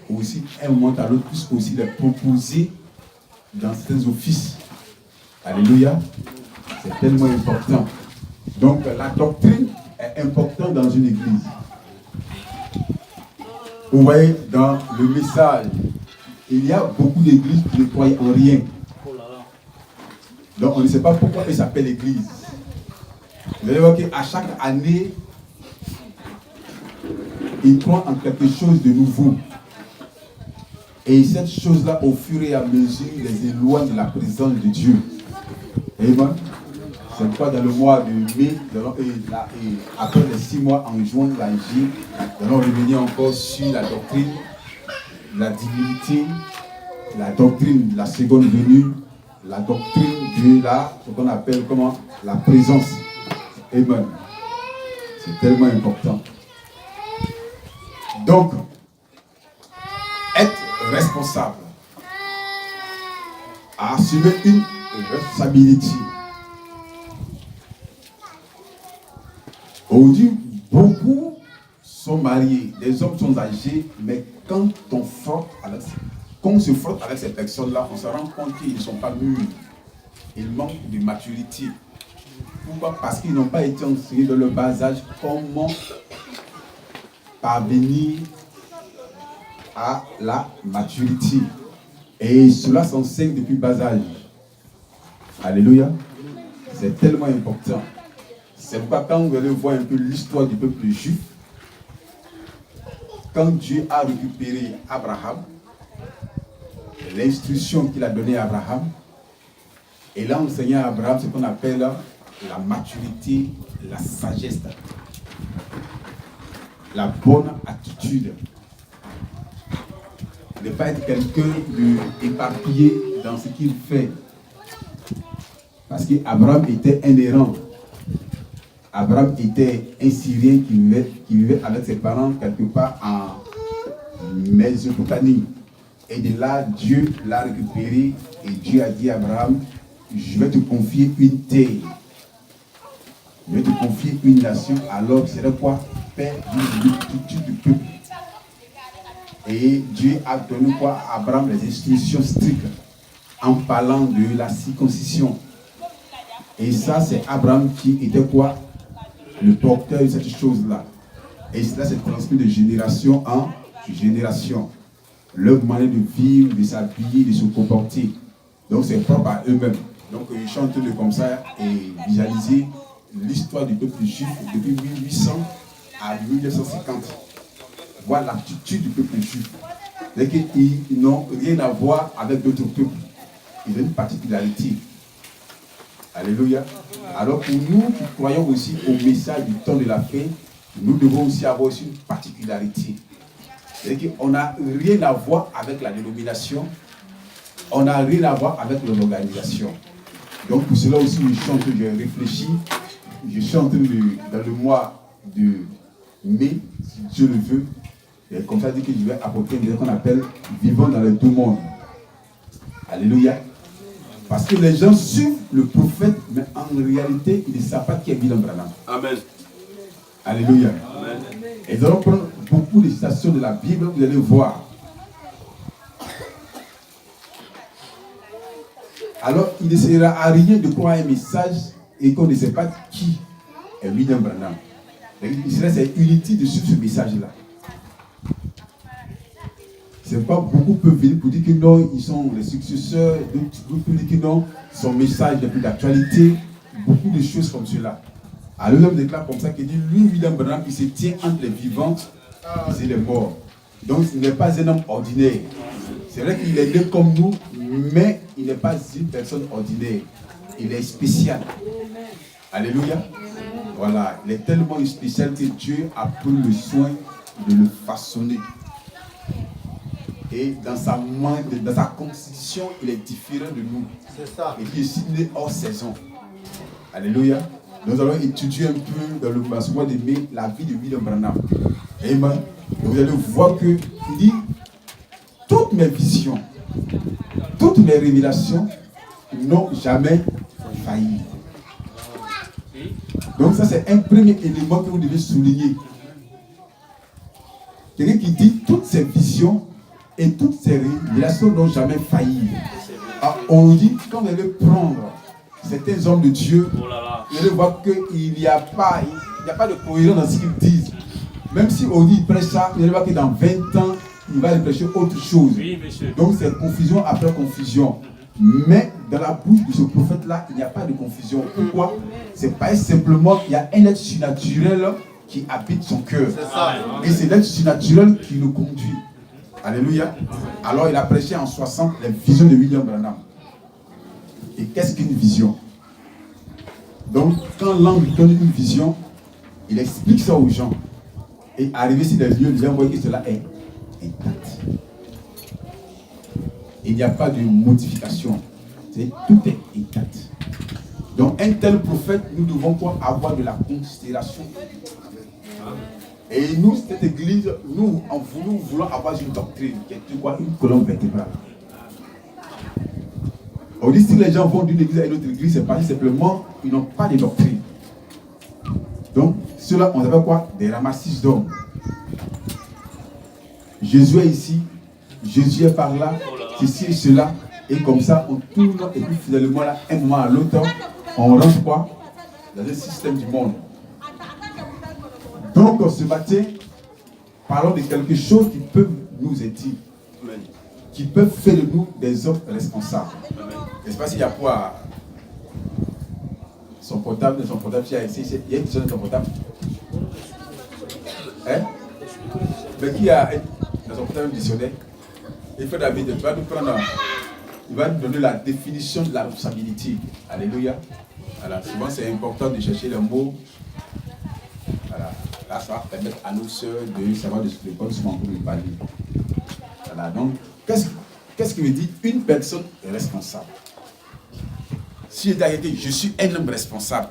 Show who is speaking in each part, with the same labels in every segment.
Speaker 1: aussi, un moment à l'autre, puisse aussi les proposer dans certains offices. Alléluia. C'est tellement important. Donc, la doctrine est importante dans une église. Vous voyez, dans le message, il y a beaucoup d'églises qui ne croient en rien. Donc, on ne sait pas pourquoi elle s'appelle église. Vous allez voir qu'à chaque année, ils croient en quelque chose de nouveau. Et cette chose-là, au fur et à mesure, les éloigne de la présence de Dieu. Amen. C'est pourquoi dans le mois de mai, et après les 6 mois en juin, nous allons revenir encore sur la doctrine, la divinité, la doctrine de la seconde venue, la doctrine de ce qu'on appelle comment, la présence. Amen. C'est tellement important. Donc, être responsable, à assumer une responsabilité. Aujourd'hui, beaucoup sont mariés, les hommes sont âgés, mais quand on se frotte avec ces personnes-là, on se rend compte qu'ils ne sont pas mûrs. Ils manquent de maturité. Pourquoi? Parce qu'ils n'ont pas été enseignés dans le bas âge comment parvenir à la maturité. Et cela s'enseigne depuis bas âge. Alléluia. C'est tellement important. C'est pourquoi quand vous allez voir un peu l'histoire du peuple juif, quand Dieu a récupéré Abraham, l'instruction qu'il a donnée à Abraham, il a enseigné à Abraham ce qu'on appelle la maturité, la sagesse, la bonne attitude. Ne pas être quelqu'un d'éparpillé dans ce qu'il fait. Parce qu'Abraham était un errant. Abraham était un Syrien qui vivait avec ses parents quelque part en Mésopotamie. Et de là, Dieu l'a récupéré et Dieu a dit à Abraham, je vais te confier une terre. Je vais te confier une nation. Alors, c'est quoi? Père d'une multitude de peuples. Et Dieu a donné quoi à Abraham les instructions strictes en parlant de la circoncision. Et ça, c'est Abraham qui était quoi? Le porteur de cette chose-là. Et cela s'est transmis de génération en génération. Leur manière de vivre, de s'habiller, de se comporter. Donc c'est propre à eux-mêmes. Donc ils chantent comme ça et visualiser l'histoire du peuple juif depuis 1800 à 1950. Voir l'attitude du peuple juif. C'est qu'ils n'ont rien à voir avec d'autres peuples. Ils ont une particularité. Alléluia. Alors pour nous qui croyons aussi au message du temps de la fin, nous devons aussi avoir aussi une particularité. C'est-à-dire qu'on n'a rien à voir avec la dénomination, on n'a rien à voir avec l'organisation. Donc pour cela aussi, je suis en train de réfléchir. Je suis en train dans le mois de mai, si Dieu le veut, et comme ça, dit que je vais apporter un qu'on appelle vivant dans les deux mondes. Alléluia. Parce que les gens suivent le prophète, mais en réalité, ils ne savent pas qui est William Branham. Amen. Alléluia. Amen. Et nous allons prendre beaucoup de citations de la Bible, vous allez voir. Alors, il ne sert à rien de croire un message et qu'on ne sait pas qui est William Branham. Il serait c'est inutile de suivre ce message-là. C'est pas beaucoup peuvent venir pour dire que non, ils sont les successeurs, d'autres peuvent dire que non, son message n'est plus d'actualité, beaucoup de choses comme cela. Alors l'homme déclare comme ça qu'il dit, lui, William Branham, il se tient entre les vivants et les morts. Donc il n'est pas un homme ordinaire. C'est vrai qu'il est né comme nous, mais il n'est pas une personne ordinaire. Il est spécial. Alléluia. Voilà, il est tellement spécial que Dieu a pris le soin de le façonner. Et dans sa constitution, il est différent de nous. C'est ça. Et il est né hors saison. Alléluia. Nous allons étudier un peu dans le mois de mai la vie de William Branham. Amen. Et vous allez voir que il dit toutes mes visions, toutes mes révélations n'ont jamais failli. Donc ça c'est un premier élément que vous devez souligner. Quelqu'un qui dit toutes ces visions Et toutes ces relations n'ont jamais failli. On dit, quand vous allez prendre certains hommes de Dieu, vous allez voir qu'il n'y a pas de cohésion dans ce qu'ils disent. Même si on dit prêche ça, vous allez voir que dans 20 ans, il va aller prêcher autre chose.
Speaker 2: Oui, monsieur.
Speaker 1: Donc c'est confusion après confusion. Mais dans la bouche de ce prophète-là, il n'y a pas de confusion. Pourquoi? C'est pas simplement qu'il y a un être surnaturel qui habite son cœur. Et c'est l'être surnaturel qui le conduit. Alléluia. Alors il a prêché en 60 les visions de William Branham. Et qu'est-ce qu'une vision? Donc quand l'ange donne une vision, il explique ça aux gens. Et arrivé sur les lieux, les gens voient que cela est intact. Il n'y a pas de modification. Tout est intact. Donc un tel prophète, nous devons quoi? Avoir de la considération. Et nous, cette église, nous voulons avoir une doctrine qui est quoi? Une colonne vertébrale. On dit si les gens vont d'une église à une autre église, c'est parce que simplement ils n'ont pas de doctrine. Donc, ceux-là, on appelle quoi? Des ramassis d'hommes. Jésus est ici, Jésus est par là, ceci et cela, et comme ça, on tourne, et puis finalement, là, un moment à l'autre, on rentre quoi? Dans le système du monde. Donc, ce matin, parlons de quelque chose qui peut nous aider, qui peut faire de nous des hommes responsables. N'est-ce pas s'il y a quoi? Son portable, il y a une question de son portable. Hein? Mais qui a dans son portable un dictionnaire? Il fait David, il va nous prendre, il va nous donner la définition de la responsabilité. Alléluia. Voilà, souvent c'est important de chercher les mots. Voilà. Là, ça va permettre à nos sœurs de savoir de ce que nous sommes en train de parler. Voilà, donc, qu'est-ce qui veut dire une personne responsable? Si je suis un homme responsable,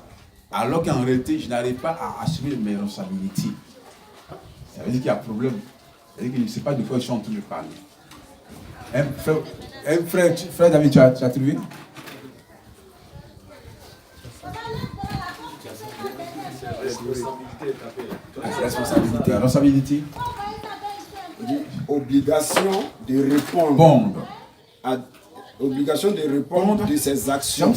Speaker 1: alors qu'en réalité, je n'arrive pas à assumer mes responsabilités, ça veut dire qu'il y a un problème. Ça veut dire que je ne sais pas de quoi je suis en train de parler. Frère David, tu as trouvé? Responsabilité.
Speaker 3: Obligation de répondre. Obligation de répondre de ses actions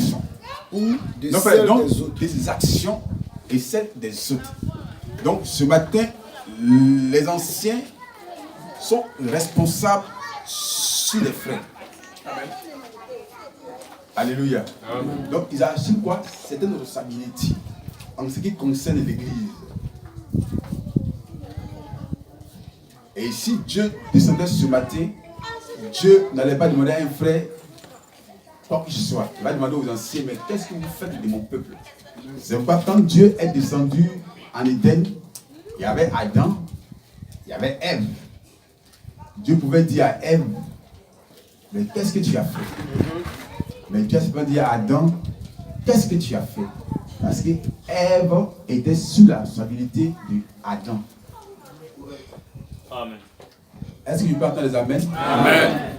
Speaker 3: ou de celles des autres.
Speaker 1: Des actions et celles des autres. Donc ce matin, les anciens sont responsables sur les frères. Amen. Alléluia. Amen. Donc ils assument quoi? Certaines responsabilités en ce qui concerne l'église. Et si Dieu descendait ce matin, Dieu n'allait pas demander à un frère, quoi que ce soit. Il va demander aux anciens, mais qu'est-ce que vous faites de mon peuple? C'est pas quand Dieu est descendu en Éden, il y avait Adam, il y avait Ève. Dieu pouvait dire à Ève, mais qu'est-ce que tu as fait? Mais Dieu ne pas dire à Adam, qu'est-ce que tu as fait? Parce que Ève était sous la responsabilité d'Adam. Amen. Est-ce que je peux entendre les amens? Amen.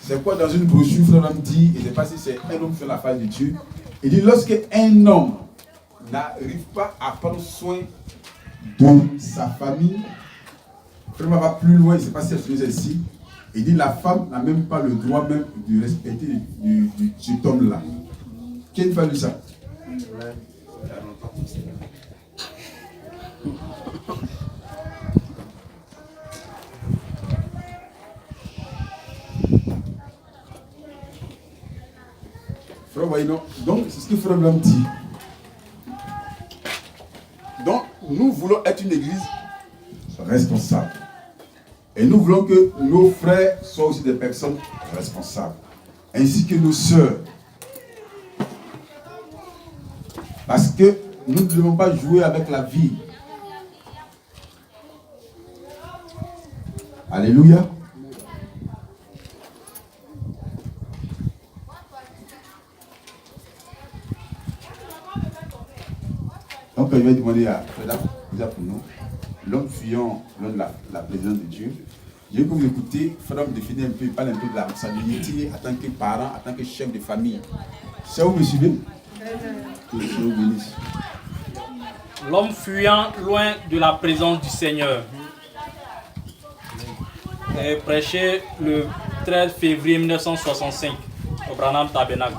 Speaker 1: C'est quoi dans une brochure, Frère dit, et je ne sais pas si c'est un homme sur la face de Dieu, il dit lorsque un homme n'arrive pas à prendre soin de sa famille, Frère va plus loin, je ne sais pas si c'est celle-ci, il dit la femme n'a même pas le droit même de respecter cet homme-là. Qui a lu ça? Frère, voyez, non? Donc, c'est ce que Frère Blanc dit. Donc, nous voulons être une église responsable. Et nous voulons que nos frères soient aussi des personnes responsables. Ainsi que nos sœurs. Parce que nous ne devons pas jouer avec la vie. Alléluia. Donc, je vais demander à pour nous, l'homme fuyant de la présence de Dieu. Je veux que vous écoutez, Frère définir un peu, il parle un peu de la responsabilité en tant que parent, en tant que chef de famille. C'est où vous me suivez? Que Dieu vous bénisse.
Speaker 2: L'homme fuyant loin de la présence du Seigneur. J'ai prêché le 13 février 1965 au Branham Tabernacle.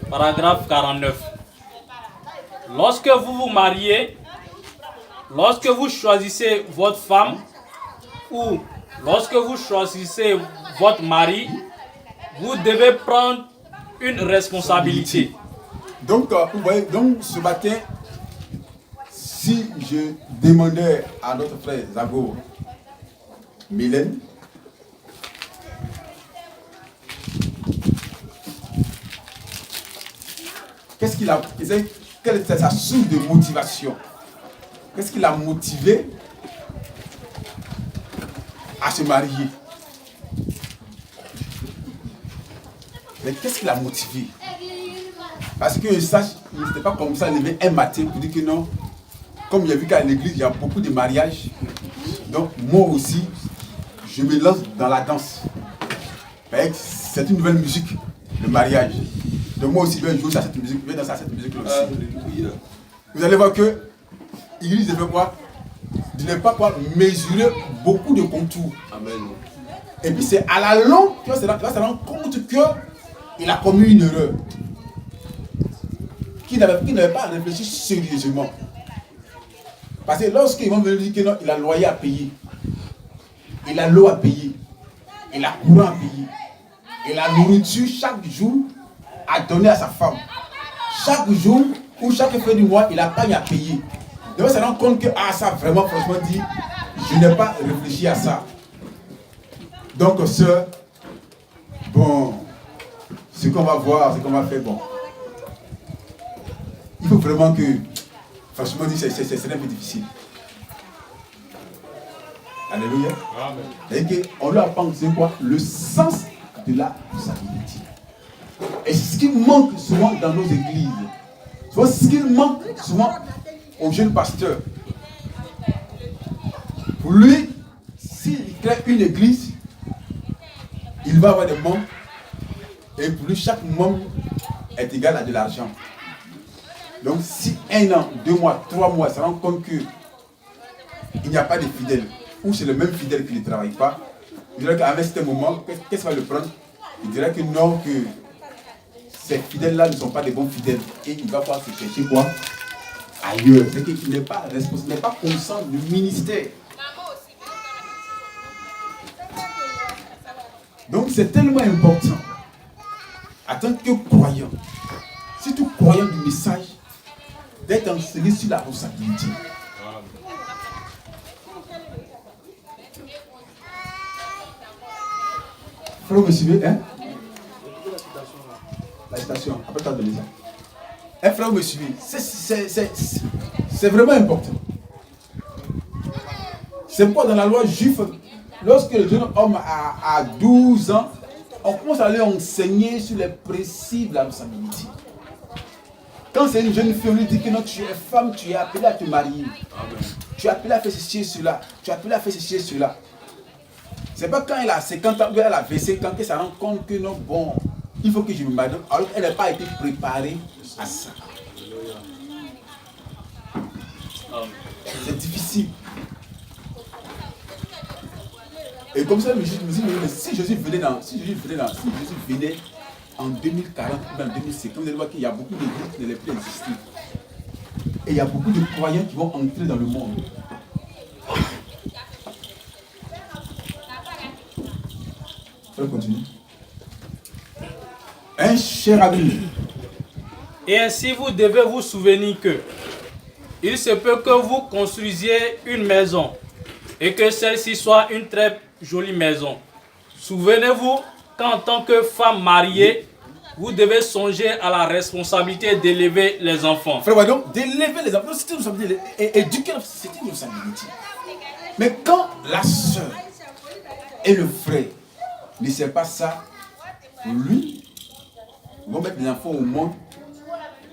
Speaker 2: Paragraphe 49. Lorsque vous vous mariez, lorsque vous choisissez votre femme ou lorsque vous choisissez votre mari, vous devez prendre une responsabilité.
Speaker 1: Donc, vous voyez, donc ce matin, si je demandais à notre frère Zago Mylène, quelle était sa source de motivation? Qu'est-ce qui l'a motivé à se marier? Mais qu'est-ce qui l'a motivé? Parce que ça, il n'était pas comme ça, levé un matin pour dire que non, comme il y a vu qu'à l'église, il y a beaucoup de mariages, donc moi aussi, je me lance dans la danse. C'est une nouvelle musique, le mariage. Donc moi aussi, je vais jouer à cette musique, je vais danser à cette musique-là aussi. Vous allez voir que l'église ne veut quoi? De ne pas quoi mesurer beaucoup de contours. Amen. Et puis c'est à la longue qu'il va se rendre compte qu'il a commis une erreur. Qu'il n'avait pas réfléchi sérieusement. Parce que lorsqu'ils vont venir dire que non, il a le loyer à payer, il a l'eau à payer, il a le courant à payer, et la nourriture chaque jour à donner à sa femme. Chaque jour ou chaque fin du mois, il a pas à payer. Donc, on se rend compte que ça vraiment, franchement dit, je n'ai pas réfléchi à ça. Donc, sœur, bon, ce qu'on va voir, ce qu'on va faire, bon. Il faut vraiment que, franchement dit, c'est un peu difficile. Alléluia. Amen. On lui apprend, c'est quoi? Le sens de la responsabilité. Et c'est ce qui manque souvent dans nos églises. C'est ce qui manque souvent aux jeunes pasteurs. Pour lui, s'il crée une église, il va avoir des membres. Et pour lui, chaque membre est égal à de l'argent. Donc si 1 an, 2 mois, 3 mois, ça rend compte qu'il n'y a pas de fidèles, ou c'est le même fidèle qui ne travaille pas, il dirait qu'à un certain moment, qu'est-ce qu'il va le prendre? Il dirait que non, que ces fidèles-là ne sont pas des bons fidèles. Et il va pouvoir se chercher quoi? Ailleurs. C'est qu'il n'est pas responsable, il n'est pas conscient du ministère. Donc c'est tellement important, en tant que croyant, si tu croyant du message, d'être enseigné sur la responsabilité. Frère, vous me suivez, hein? La citation, après t'as donné ça. Un frère, vous me suivez. C'est vraiment important. C'est pourquoi dans la loi juive, lorsque le jeune homme a 12 ans, on commence à lui enseigner sur les principes de la responsabilité. Quand c'est une jeune fille, on lui dit que non, tu es femme, tu es appelée à te marier. Amen. Tu es appelée à faire ceci et cela. Tu es appelée à faire ceci et cela. C'est pas quand elle a 50 ans, elle a 25 ans, qu'elle se rend compte que non, bon, il faut que je me marie. Alors qu'elle n'a pas été préparée à ça. C'est difficile. Et comme ça, je me dis, si Jésus venait en 2040 ou en 2050, vous allez voir qu'il y a beaucoup d'églises qui ne peuvent plus exister. Et il y a beaucoup de croyants qui vont entrer dans le monde. Je vais continuer. Un cher ami.
Speaker 2: Et ainsi vous devez vous souvenir que il se peut que vous construisiez une maison et que celle-ci soit une très jolie maison. Souvenez-vous qu'en tant que femme mariée, vous devez songer à la responsabilité d'élever les enfants.
Speaker 1: Frère, donc, d'élever les enfants, c'est une responsabilité. Et éduquer, c'est une responsabilité. Mais quand la soeur et le frère ne savent pas ça, lui, ils vont mettre les enfants au monde.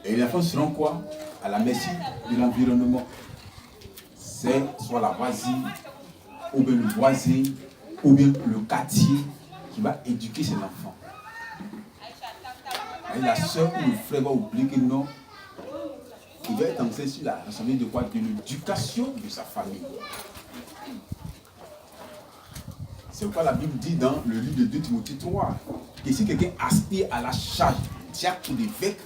Speaker 1: Et les enfants seront quoi? À la merci de l'environnement. C'est soit la voisine, ou bien le voisin, ou bien le quartier qui va éduquer ses enfants. Et la soeur ou le frère va oublier que non, il va être enseigné sur la responsabilité de quoi? De l'éducation de sa famille. C'est pourquoi la Bible dit dans le livre de 2 Timothée 3 que si quelqu'un aspire à la charge diacre ou d'évêque,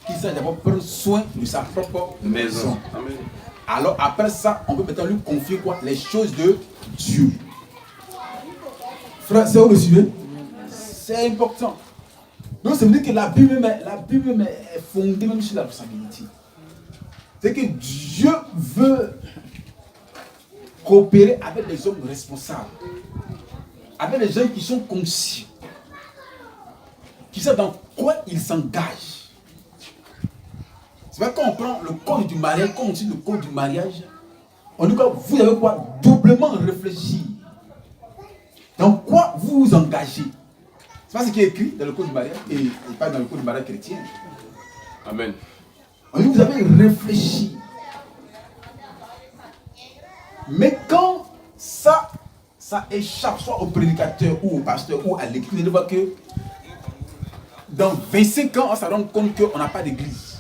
Speaker 1: qu'il sache d'abord prendre soin de sa propre maison. Amen. Alors après ça, on peut maintenant lui confier quoi? Les choses de Dieu. Frère, c'est où le suivez? C'est important. Donc ça veut dire que la Bible même est fondée même sur la responsabilité. C'est que Dieu veut coopérer avec les hommes responsables, avec les gens qui sont conscients, qui savent dans quoi ils s'engagent. C'est vrai quand on prend le code du mariage, quand on dit le code du mariage, on dit que vous avez quoi? Doublement réfléchir. Dans quoi vous vous engagez? C'est pas ce qui est écrit dans le code du mariage et pas dans le code du mariage chrétien.
Speaker 4: Amen.
Speaker 1: On dit que vous avez réfléchi. Mais quand ça échappe soit au prédicateur ou au pasteur ou à l'église, on voit que dans 25 ans, on se rend compte qu'on n'a pas d'église.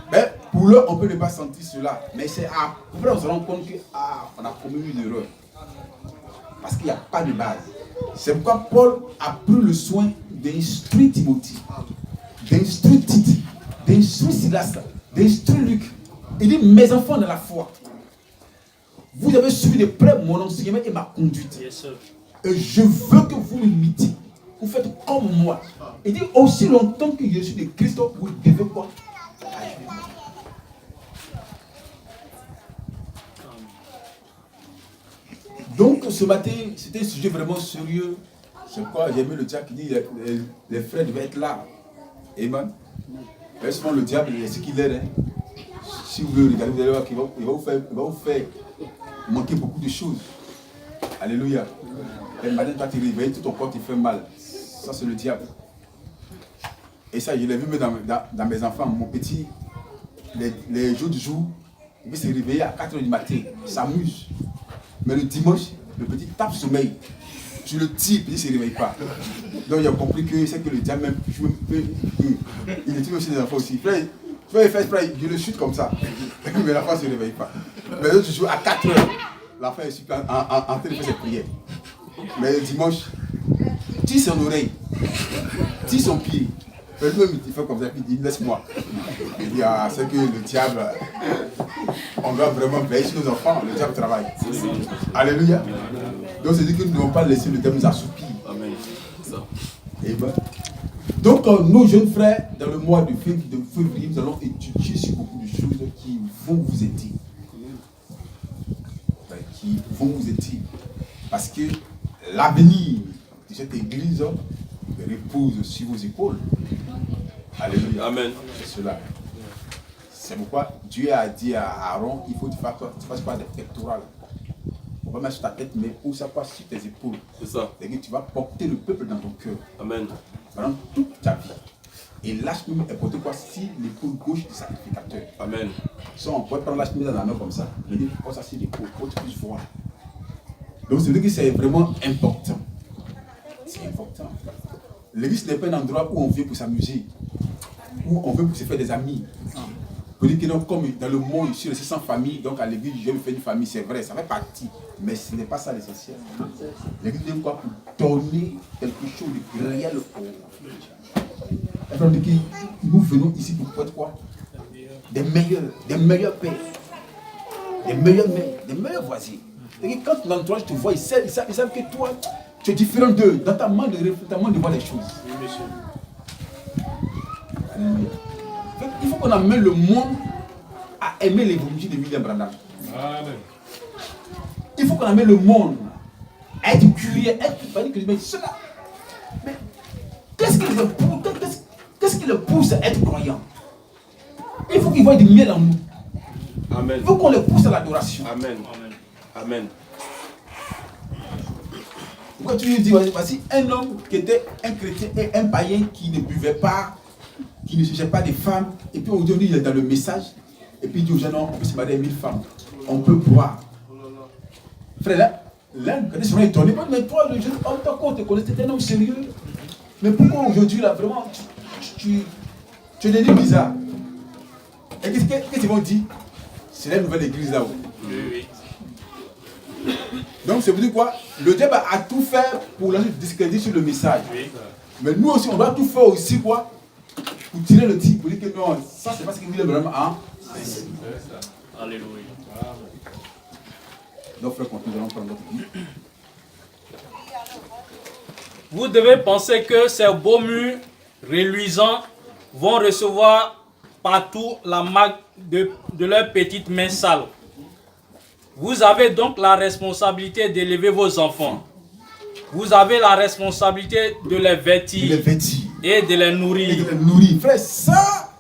Speaker 1: Mais pour l'heure, on peut ne pas sentir cela. Mais c'est après on se rend compte qu'on a commis une erreur. Parce qu'il n'y a pas de base. C'est pourquoi Paul a pris le soin d'instruire Timothée, d'instruire Tite, d'instruire Silas, d'instruire Luc. Il dit, mes enfants de la foi, vous avez suivi de près mon enseignement et ma conduite.
Speaker 2: Yes,
Speaker 1: et je veux que vous m'imitiez. Vous faites comme moi. Il dit, aussi longtemps que je suis de Christ, vous devez quoi? Donc ce matin, c'était un sujet vraiment sérieux. C'est pourquoi j'ai aimé le diable qui dit les frères devaient être là. Amen. Mais souvent le diable, c'est ce qu'il est. Hein. Si vous voulez regarder, vous allez voir qu'il va vous faire manquer beaucoup de choses. Alléluia. Et maintenant, toi, tu réveilles, tout ton corps te fait mal. Ça, c'est le diable. Et ça, je l'ai vu même dans mes enfants. Mon petit, les jours du jour, il s'est réveillé à 4 h du matin. Il s'amuse. Mais le dimanche, le petit tape sommeil. Tu le tires, il ne se réveille pas. Donc il a compris que c'est que le diable même, il est aussi des enfants aussi. Je le chute comme ça. Mais l'enfant ne se réveille pas. Mais l'autre jour, à 4 h, l'enfant est super en train de faire ses prières. Mais le dimanche, tire son oreille, tire son pied. Mais lui-même, il fait comme ça, il dit laisse-moi. Il dit c'est que le diable, on doit vraiment veiller sur nos enfants, le diable travaille. Alléluia. Donc c'est dit que nous ne devons pas laisser le diable nous assoupir.
Speaker 4: Amen.
Speaker 1: Amen. Donc nos jeunes frères, dans le mois de février, nous allons étudier sur beaucoup de choses qui vont vous aider. Qui vont vous aider. Parce que l'avenir de cette église repose sur vos épaules. Alléluia.
Speaker 4: Amen.
Speaker 1: C'est cela. C'est pourquoi Dieu a dit à Aaron, il faut que tu fasses pas des pectorales. On va mettre sur ta tête, mais où ça passe sur tes épaules.
Speaker 4: C'est ça.
Speaker 1: C'est-à-dire que tu vas porter le peuple dans ton cœur.
Speaker 4: Amen.
Speaker 1: Pendant toute ta vie. Et l'âge-chemise est porté quoi si l'épaule gauche du sacrificateur.
Speaker 4: Amen.
Speaker 1: Si on peut prendre l'âge-chemise dans la main comme ça, il dit pose ça sur l'épaule pour que tu puisses voir. Donc c'est-à-dire que c'est vraiment important. C'est important. L'église n'est pas un endroit où on vient pour s'amuser, où on veut pour se faire des amis. Pour dire que non, comme dans le monde, je suis resté sans famille, donc à l'église, je vais me faire une famille, c'est vrai, ça fait partie. Mais ce n'est pas ça l'essentiel. L'église vient quoi pour donner quelque chose de réel au monde. Nous venons ici pour faire quoi? Des meilleurs pères, des meilleurs mères, des meilleurs voisins. Et quand l'entourage te voit, ils savent que toi, tu es différent d'eux, dans ta main de voir les choses. Il faut qu'on amène le monde à aimer l'évangile de William Branham. Amen. Il faut qu'on amène le monde à être curieux, mais cela. Mais qu'est-ce qui le pousse à être croyant? Il faut qu'il voie du miel en nous.
Speaker 4: Amen.
Speaker 1: Il faut qu'on le pousse à l'adoration.
Speaker 4: Amen. Amen.
Speaker 1: Pourquoi tu lui dis, voici un homme qui était un chrétien et un païen qui ne buvait pas, qui ne cherchait pas des femmes, et puis aujourd'hui il est dans le message, et puis il dit aux gens, non, on peut se marier à 1000 femmes, on peut boire. Frère, là, quand ils sont étonnés, mais toi, le jeune homme, on te connaît, t'es un homme sérieux. Mais pourquoi aujourd'hui, là, vraiment, tu es devenu bizarre? Et qu'est-ce qu'ils vont dire? C'est la nouvelle église là-haut.
Speaker 2: Oui.
Speaker 1: Donc, ça veut dire quoi? Le diable a tout fait pour lancer du discrédit sur le message. Oui. Mais nous aussi, on doit tout faire aussi, quoi? Pour tirer le titre, pour dire que non, ça, c'est pas ce qu'il voulait vraiment. Hein?
Speaker 2: Alléluia.
Speaker 1: Donc, frère, nous allons prendre notre vie.
Speaker 2: Vous devez penser que ces beaux murs reluisants vont recevoir partout la marque de leurs petites mains sales. Vous avez donc la responsabilité d'élever vos enfants. Vous avez la responsabilité de les vêtir, et de les nourrir.
Speaker 1: Frère, ça,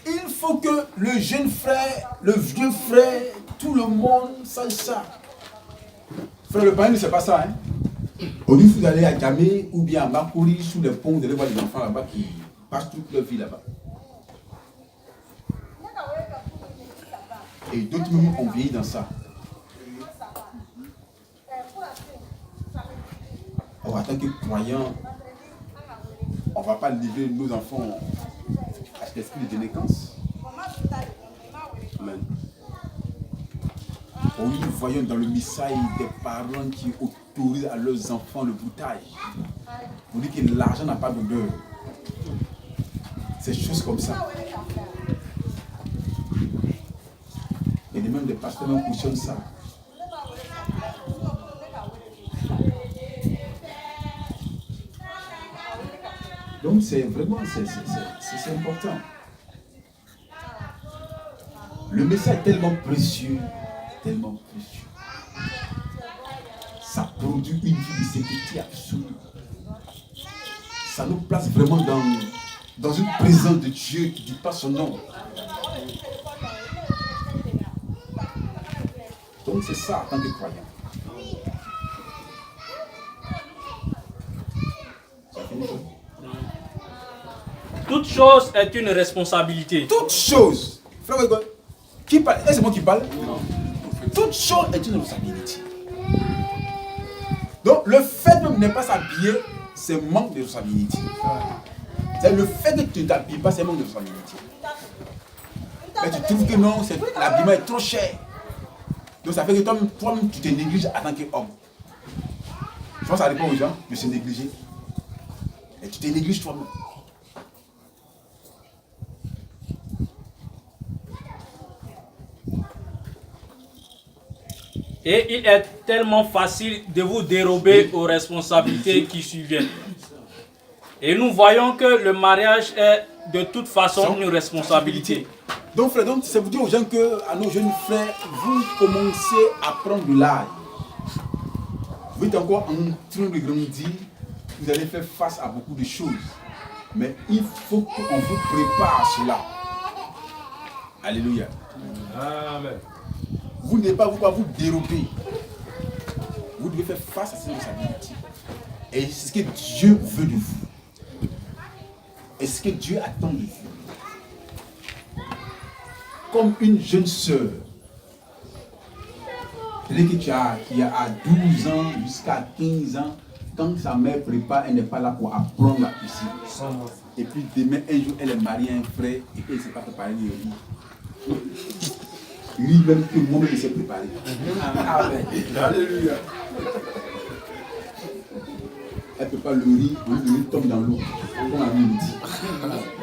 Speaker 1: il faut que le jeune frère, le vieux frère, tout le monde sache ça. Frère, le païen ne sait pas ça. Hein? Au lieu d'aller à Djamé ou bien à Makori, sous les ponts, vous allez voir les enfants là-bas qui passent toute leur vie là-bas. Et d'autres même ont vieilli dans ça. Alors, en tant que croyant, on ne va pas livrer nos enfants à cet esprit de délinquance. Amen. Oui, nous voyons dans le message des parents qui autorisent à leurs enfants le boutage. On dit que l'argent n'a pas d'odeur. C'est choses comme ça. Et même des pasteurs même cautionnent ça. Donc c'est vraiment c'est important. Le message est tellement précieux, tellement précieux. Ça produit une vie de sécurité absolue. Ça nous place vraiment dans une présence de Dieu qui ne dit pas son nom. Donc c'est ça en tant que croyant.
Speaker 2: Toute chose est une responsabilité.
Speaker 1: Toute chose. Frère, qui parle? Est-ce que c'est moi qui parle? Non. Toute chose est une responsabilité. Donc le fait même de ne pas s'habiller, c'est manque de responsabilité. C'est le fait que tu ne t'habilles pas, c'est manque de responsabilité. Mais tu trouves que non, l'habillement est trop cher. Donc ça fait que toi-même tu te négliges en tant qu'homme. Je pense que ça répond aux gens de se négliger. Et tu te négliges toi-même.
Speaker 2: Et il est tellement facile de vous dérober aux responsabilités qui suivent. Et nous voyons que le mariage est de toute façon une responsabilité.
Speaker 1: Donc frère, ça vous dit aux gens que, à nos jeunes frères, vous commencez à prendre de l'âge. Vous êtes encore en train de grandir, vous allez faire face à beaucoup de choses. Mais il faut qu'on vous prépare à cela. Alléluia.
Speaker 4: Amen.
Speaker 1: Vous ne devez pas vous dérober. Vous devez faire face à ces responsabilités. Et c'est ce que Dieu veut de vous. Et ce que Dieu attend de vous. Comme une jeune sœur. C'est-à-dire qui a à 12 ans jusqu'à 15 ans, quand sa mère prépare, elle n'est pas là pour apprendre la cuisine. Et puis demain, un jour, elle est mariée à un frère et puis elle ne sait pas préparer le riz. Lui même que moi-même il s'est préparé. Amen. Alléluia. Elle prépare le riz, le riz tombe dans l'eau. On a mis le dit.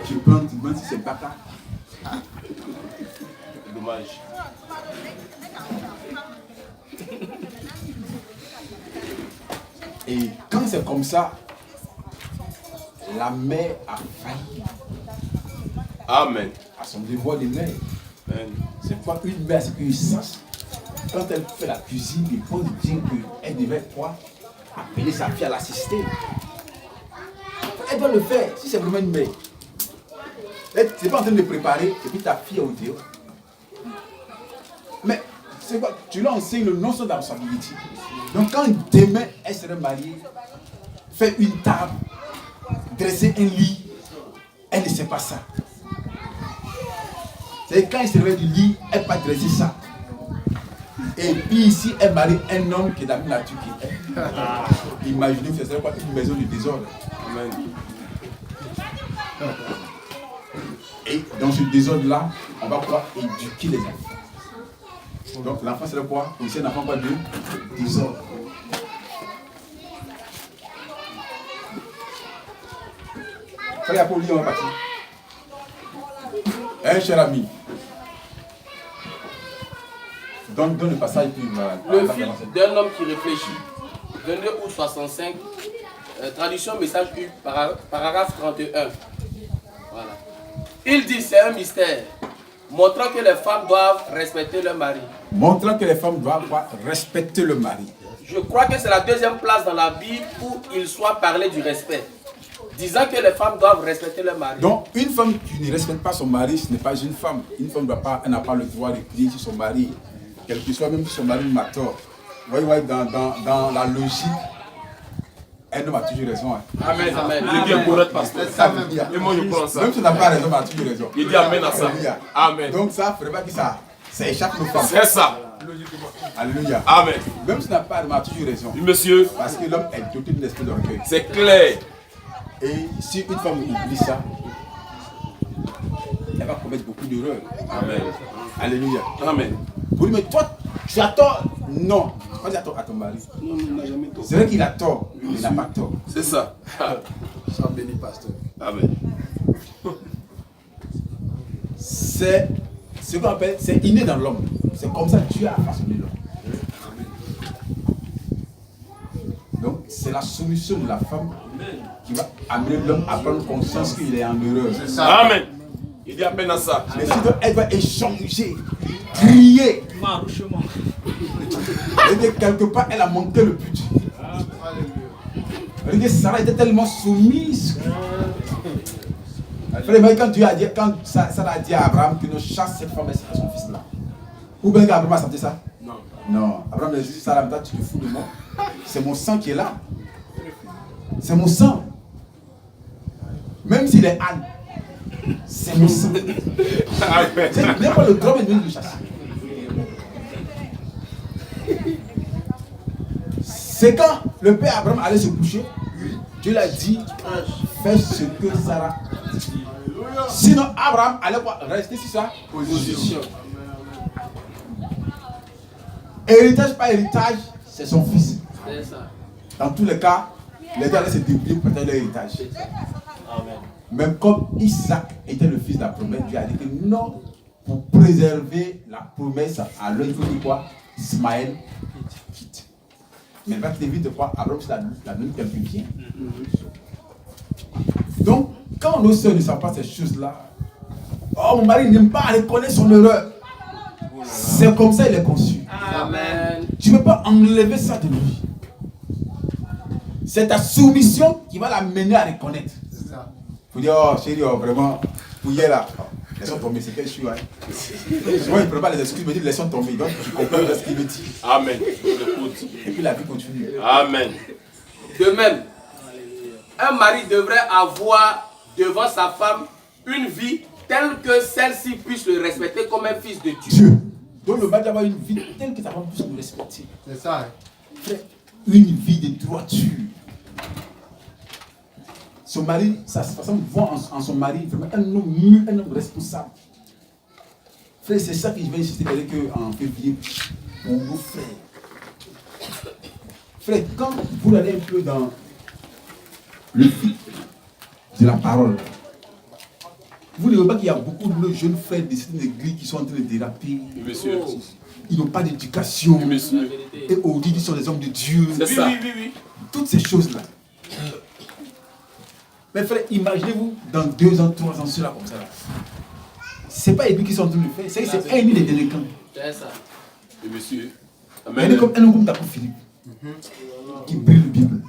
Speaker 1: Tu prends, tu demandes si c'est baka.
Speaker 4: Dommage.
Speaker 1: Et quand c'est comme ça, la mère a failli.
Speaker 4: Amen.
Speaker 1: À son devoir de mère.
Speaker 4: Amen.
Speaker 1: C'est pas une mère, c'est qu'une sache. Quand elle fait la cuisine, il faut dire qu'elle devait quoi? Appeler sa fille à l'assister. Elle doit le faire, si c'est vraiment une mère. Tu n'es pas en train de préparer, et puis ta fille est au dehors. Mais c'est quoi? Tu lui enseignes le non-sens de la responsabilité. Donc quand demain elle serait mariée, faire une table, dresser un lit, elle ne sait pas ça. C'est quand elle se réveille du lit, elle va dresser ça. Et puis ici, elle marie un homme qui est dans la Turquie. Imaginez que ce serait quoi une maison de désordre.
Speaker 4: Amen.
Speaker 1: Et dans ce désordre-là, on va pouvoir éduquer les enfants. Donc l'enfant serait quoi? C'est un enfant quoi de désordre. Frère Pauli, on va partir. Un cher ami. Donne le passage puis
Speaker 4: Le fil d'un homme qui réfléchit. 22 août 65. Traduction message U, paragraphe 31. Voilà. Il dit, c'est un mystère, montrant que les femmes doivent respecter leur mari.
Speaker 1: Montrant que les femmes doivent respecter le mari.
Speaker 4: Je crois que c'est la deuxième place dans la Bible où il soit parlé du respect, disant que les femmes doivent respecter leur mari.
Speaker 1: Donc, une femme qui ne respecte pas son mari, ce n'est pas une femme. Une femme n'a pas le droit de crier sur son mari, quel que soit, même si son mari m'a tort. Vous voyez, dans la logique, un homme a toujours raison. Hein.
Speaker 4: Amen. Amen.
Speaker 5: Il dit pour être pasteur. Et moi, je prends ça.
Speaker 1: Même si on n'a pas raison, on a toujours raison.
Speaker 5: Il dit amen à ça. Amen.
Speaker 1: Donc, ça, il ne faudrait pas que ça échappe nos femmes.
Speaker 5: C'est ça.
Speaker 1: Alléluia.
Speaker 5: Amen.
Speaker 1: Même si on n'a pas raison, on a toujours raison.
Speaker 5: Oui, monsieur.
Speaker 1: Parce que l'homme est doté d'un esprit d'orgueil.
Speaker 5: C'est clair.
Speaker 1: Et si une femme oublie ça, elle va commettre beaucoup d'erreurs.
Speaker 5: Amen.
Speaker 1: Alléluia.
Speaker 5: Amen.
Speaker 1: Vous dites, mais toi, tu as tort. Non. Pas dire tort à ton mari.
Speaker 3: Non, il n'a jamais tort.
Speaker 1: C'est vrai qu'il a tort, mais il n'a pas tort.
Speaker 5: C'est ça.
Speaker 3: Sois béni, pasteur.
Speaker 5: Amen.
Speaker 1: C'est ce qu'on appelle, c'est inné dans l'homme. C'est comme ça que Dieu a façonné l'homme. Donc, c'est la solution de la femme qui va amener l'homme à prendre conscience qu'il est en erreur.
Speaker 5: Amen. Il dit à peine à ça.
Speaker 1: Mais sinon, elle va échanger, crier. Et quelque part, elle a manqué le but. Regardez, Sarah était tellement soumise. Quand Dieu a dit, quand Sarah a dit à Abraham que nous chasse cette femme et son fils là. Ou bien qu'Abraham a senti ça? Non. Non. Abraham a dit, Sarah, toi, tu te fous de moi. C'est mon sang qui est là. C'est mon sang. Même s'il est âne. C'est mon sang. C'est n'importe le grand est venu le chasser. C'est quand le père Abraham allait se coucher, Dieu l'a dit, fais ce que Sarah dit. Sinon Abraham allait rester sur sa position. Héritage par héritage, c'est son fils. Dans tous les cas, les deux allaient se débrouiller pour partager leur héritage. Même comme Isaac était le fils de la promesse, Dieu a dit que non, pour préserver la promesse à l'un, il faut dire quoi? Ismaël quitte. Mais il va quitter vite de quoi? Abraham, c'est la même quelqu'un bien. Donc, quand nos soeurs ne savent pas ces choses-là, oh, mon mari n'aime pas reconnaître son erreur. C'est comme ça il est conçu.
Speaker 4: Amen.
Speaker 1: Tu ne peux pas enlever ça de lui. C'est ta soumission qui va l'amener à reconnaître. Vous dire, oh chérie, oh, vraiment, pour hier là, laissons tomber, c'est quel chou, hein. Souvent, il ne prend pas les excuses, il me dit, laissons tomber. Donc, tu comprends ce qu'il me dit.
Speaker 5: Amen.
Speaker 1: Et puis la vie continue.
Speaker 5: Amen.
Speaker 4: De même, un mari devrait avoir devant sa femme une vie telle que celle-ci puisse le respecter comme un fils de Dieu.
Speaker 1: Donc, le mari doit avoir une vie telle que sa femme puisse le respecter.
Speaker 3: C'est ça.
Speaker 1: Frère, une vie de droiture. Son mari, sa femme voit en son mari vraiment un homme mûr, un homme responsable. Frère, c'est ça que je vais insister en février pour vous, frères. Frère, quand vous allez un peu dans le fil de la parole, vous ne voyez pas qu'il y a beaucoup de nos jeunes frères de cette église qui sont en train de déraper.
Speaker 5: Monsieur.
Speaker 1: Ils n'ont pas d'éducation.
Speaker 5: Monsieur.
Speaker 1: Et aujourd'hui, ils sont des hommes de Dieu.
Speaker 5: C'est ça.
Speaker 4: Oui.
Speaker 1: Toutes ces choses-là. Mais frère, imaginez-vous dans 2 ans, 3 ans, cela comme ça. Ce n'est pas Élie qui sont en train de le faire, c'est un des délinquants.
Speaker 4: C'est ça.
Speaker 5: Et monsieur.
Speaker 1: Il est comme un homme comme Takou Philippe, qui brille le Bible.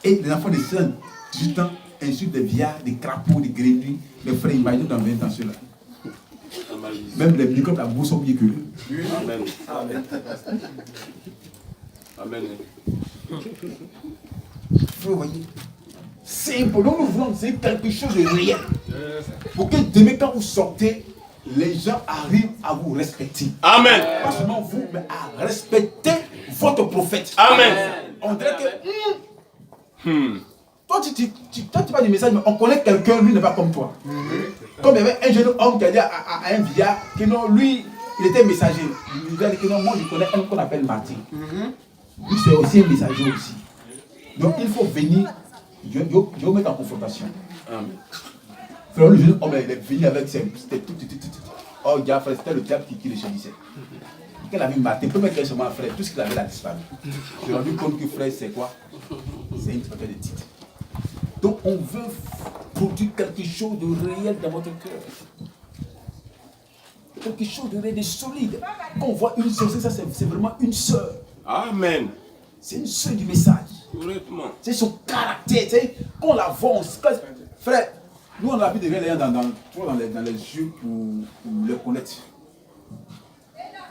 Speaker 1: Et les enfants de 7, 18 ans insultent des viards, des crapauds, des grenouilles. Mais frère, imaginez dans 20 ans cela. Même les microbes, la bourse sont mieux que eux.
Speaker 5: Amen. Amen.
Speaker 1: Vous voyez, c'est important, nous voulons c'est quelque chose de réel. Pour que demain, quand vous sortez, les gens arrivent à vous respecter.
Speaker 5: Amen.
Speaker 1: Pas seulement vous, mais à respecter votre prophète.
Speaker 5: Amen.
Speaker 1: On dirait que. Toi, tu parles du message, mais on connaît quelqu'un, lui n'est pas comme toi. Comme il y avait un jeune homme qui a dit à un vieillard que non, lui, il était messager. Il a dit que non, moi, je connais un qu'on appelle Martin. Lui, c'est aussi un messager aussi. Donc, il faut venir Dieu met en confrontation.
Speaker 5: Amen.
Speaker 1: Frère, le jeune homme, il est venu avec ses... C'était tout. Oh, gars, frère, c'était le diable qui le choisissait. Quand il a vu matin, premier qu'il a frère, tout ce qu'il avait là disparu. Je me suis rendu compte que frère, c'est quoi? C'est une affaire de titre. Donc, on veut produire quelque chose de réel dans votre cœur. Quelque chose de réel, de solide. Quand on voit une sœur, ça, c'est vraiment une sœur.
Speaker 5: Amen.
Speaker 1: C'est une sœur du message.
Speaker 5: Correctement. C'est
Speaker 1: son caractère. Quand on la voit, on se casse. Frère, nous, on a vu des gens dans les yeux pour le connaître.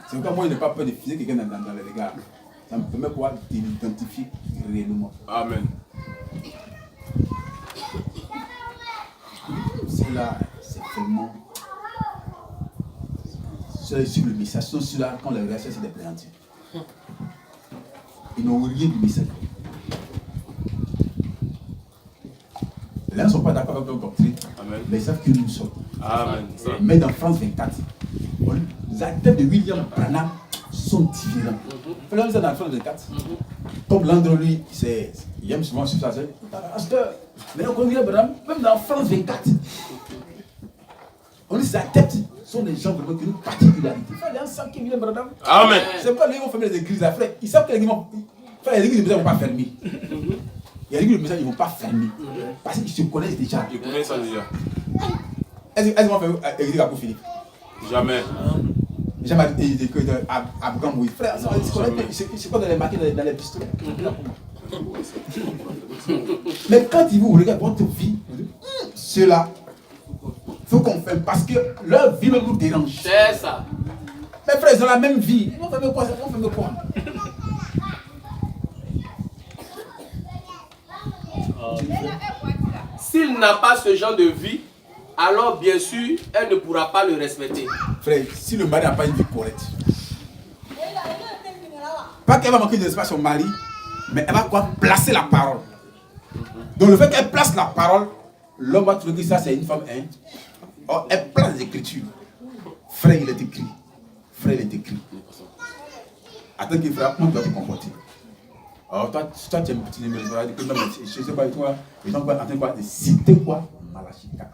Speaker 1: C'est pourquoi moi, je n'ai pas peur de filer quelqu'un dans les regards. Ça me permet de l'identifier réellement.
Speaker 5: Amen.
Speaker 1: C'est là, c'est vraiment. Ceux-là, ils suivent le message. Ceux-là, quand les regards, c'est des plaisanteries. Ils n'ont rien du message. Les gens ne sont pas d'accord avec notre doctrine, mais ils savent que nous sommes.
Speaker 5: Amen.
Speaker 1: Mais dans France 24, les adeptes de William Branham sont différents. Vous voyez, dans France 24, comme l'André, lui, il aime souvent sur ça, c'est mais on connaît William Branham, même dans France 24, on dit que ces adeptes sont des gens vraiment qui ont une particularité. Les gens savent que William Branham,
Speaker 5: Amen.
Speaker 1: c'est pas les gens qui vont fermer les églises après, ils savent que les églises ne vont pas fermer. Il y a des messages qui ne vont pas fermer. Parce qu'ils se connaissent déjà.
Speaker 5: Ils connaissent ça déjà.
Speaker 1: Est-ce qu'ils vont faire église à Philippe?
Speaker 5: Jamais.
Speaker 1: Jamais dit que Abraham Moïse. Frère, c'est quoi de les marquer dans les pistolets? Mais quand ils vous regardent votre vie, ceux-là, il faut qu'on fasse parce que leur vie nous dérange.
Speaker 4: C'est ça.
Speaker 1: Mes frères, ils ont la même vie. Ils vont faire quoi?
Speaker 4: S'il n'a pas ce genre de vie, alors bien sûr, elle ne pourra pas le respecter.
Speaker 1: Frère, si le mari n'a pas une vie correcte, pas qu'elle va manquer de respect à son mari, mais elle va quoi? Placer la parole. Donc le fait qu'elle place la parole, l'homme va trouver que ça c'est une femme. Or, elle place les écritures. Frère, il est écrit. Frère, il est écrit. Attends qu'il frère, comment tu dois te comporter? Alors toi tu es un petit numéro, je sais pas toi, les gens vont entendre quoi? Citer quoi? Malachie 4.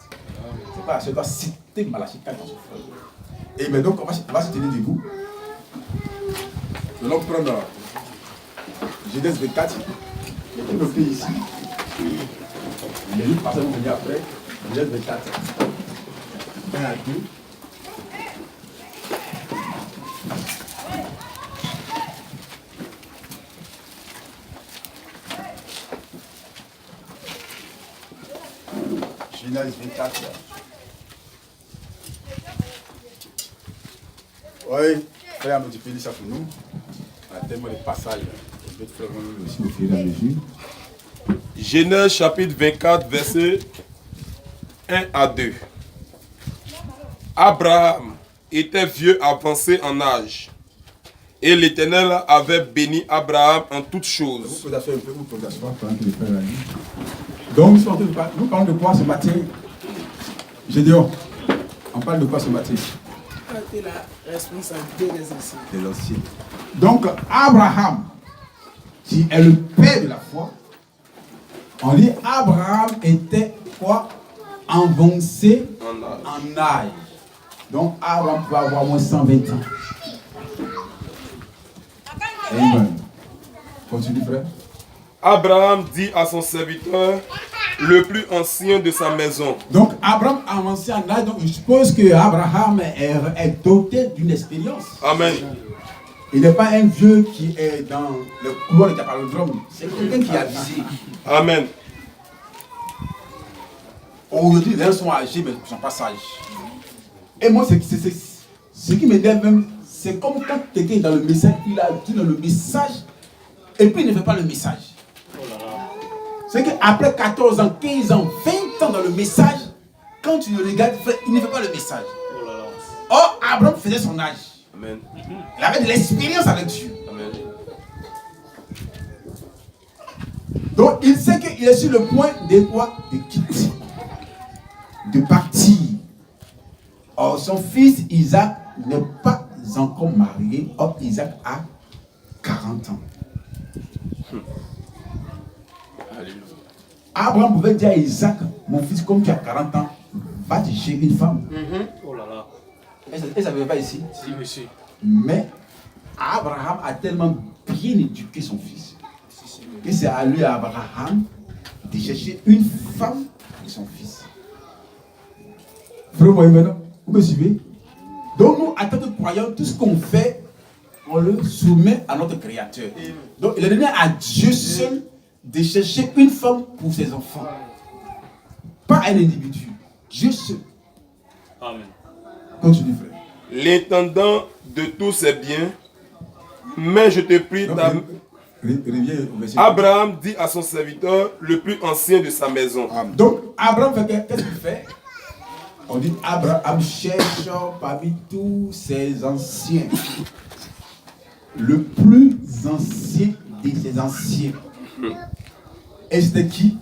Speaker 1: C'est pas, je dois citer Malachie 4 dans ce frère. Et mais donc on va se tenir debout. Nous allons prendre Genèse 24. Il y a noté ici. Les autres personnes vont venir après. Genèse 24. 1 à 2. Genèse 24. Oui, frère, multiplier ça pour nous. On a tellement de passages. Je vais te faire aussi au fur et à mesure.
Speaker 5: Genèse chapitre 24, versets 1 à 2. Abraham était vieux avancé en âge. Et l'Éternel avait béni Abraham en toutes choses.
Speaker 1: Vous pouvez asseoir un peu, vous pouvez asseoir pendant que le frère a dit. Donc, nous parlons de quoi ce matin? Gédéon, on parle de quoi ce matin?
Speaker 6: La responsabilité des
Speaker 1: anciens. Donc, Abraham, qui est le père de la foi, on dit Abraham était quoi? Avancé en âge. Donc, Abraham pouvait avoir moins 120 ans. Amen. Continue, frère.
Speaker 5: Abraham dit à son serviteur, le plus ancien de sa maison.
Speaker 1: Donc Abraham a avancé en âge, donc je suppose que Abraham est doté d'une expérience.
Speaker 5: Amen.
Speaker 1: Il n'est pas un vieux qui est dans le couloir de Capalodrome. C'est quelqu'un qui a visé.
Speaker 5: Amen.
Speaker 1: Aujourd'hui, les gens sont âgés, mais ils ne sont pas sages. Et moi, ce qui m'énerve même, c'est comme quand quelqu'un est dans le message, il a dit dans le message, et puis il ne fait pas le message. C'est qu'après 14 ans, 15 ans, 20 ans dans le message, quand tu le regardes, il ne fait pas le message. Or, Abraham faisait son âge.
Speaker 5: Amen.
Speaker 1: Il avait de l'expérience avec Dieu.
Speaker 5: Amen.
Speaker 1: Donc, il sait qu'il est sur le point de quoi? De quitter. De partir. Or, son fils Isaac n'est pas encore marié. Or, Isaac a 40 ans. Abraham pouvait dire à Isaac, mon fils, comme tu as 40 ans, va te chercher une femme.
Speaker 2: Oh là là.
Speaker 1: Elle ne savait pas ici.
Speaker 2: Si, monsieur.
Speaker 1: Mais Abraham a tellement bien éduqué son fils. Et c'est à lui, à Abraham, de chercher une femme pour son fils. Frère, vous voyez maintenant? Vous me suivez? Donc nous, en tant que croyants, tout ce qu'on fait, on le soumet à notre Créateur. Donc il est donné à Dieu seul de chercher une femme pour ses enfants. Pas un individu. Dieu seul.
Speaker 2: Amen.
Speaker 1: Continue, frère.
Speaker 5: L'intendant de tous ses biens, mais je te prie,
Speaker 1: Donc, reviens au verset.
Speaker 5: Abraham dit à son serviteur, le plus ancien de sa maison.
Speaker 1: Donc, Abraham fait qu'est-ce qu'il fait? On dit Abraham cherche parmi tous ses anciens. Le plus ancien de ses anciens. Et c'était qui?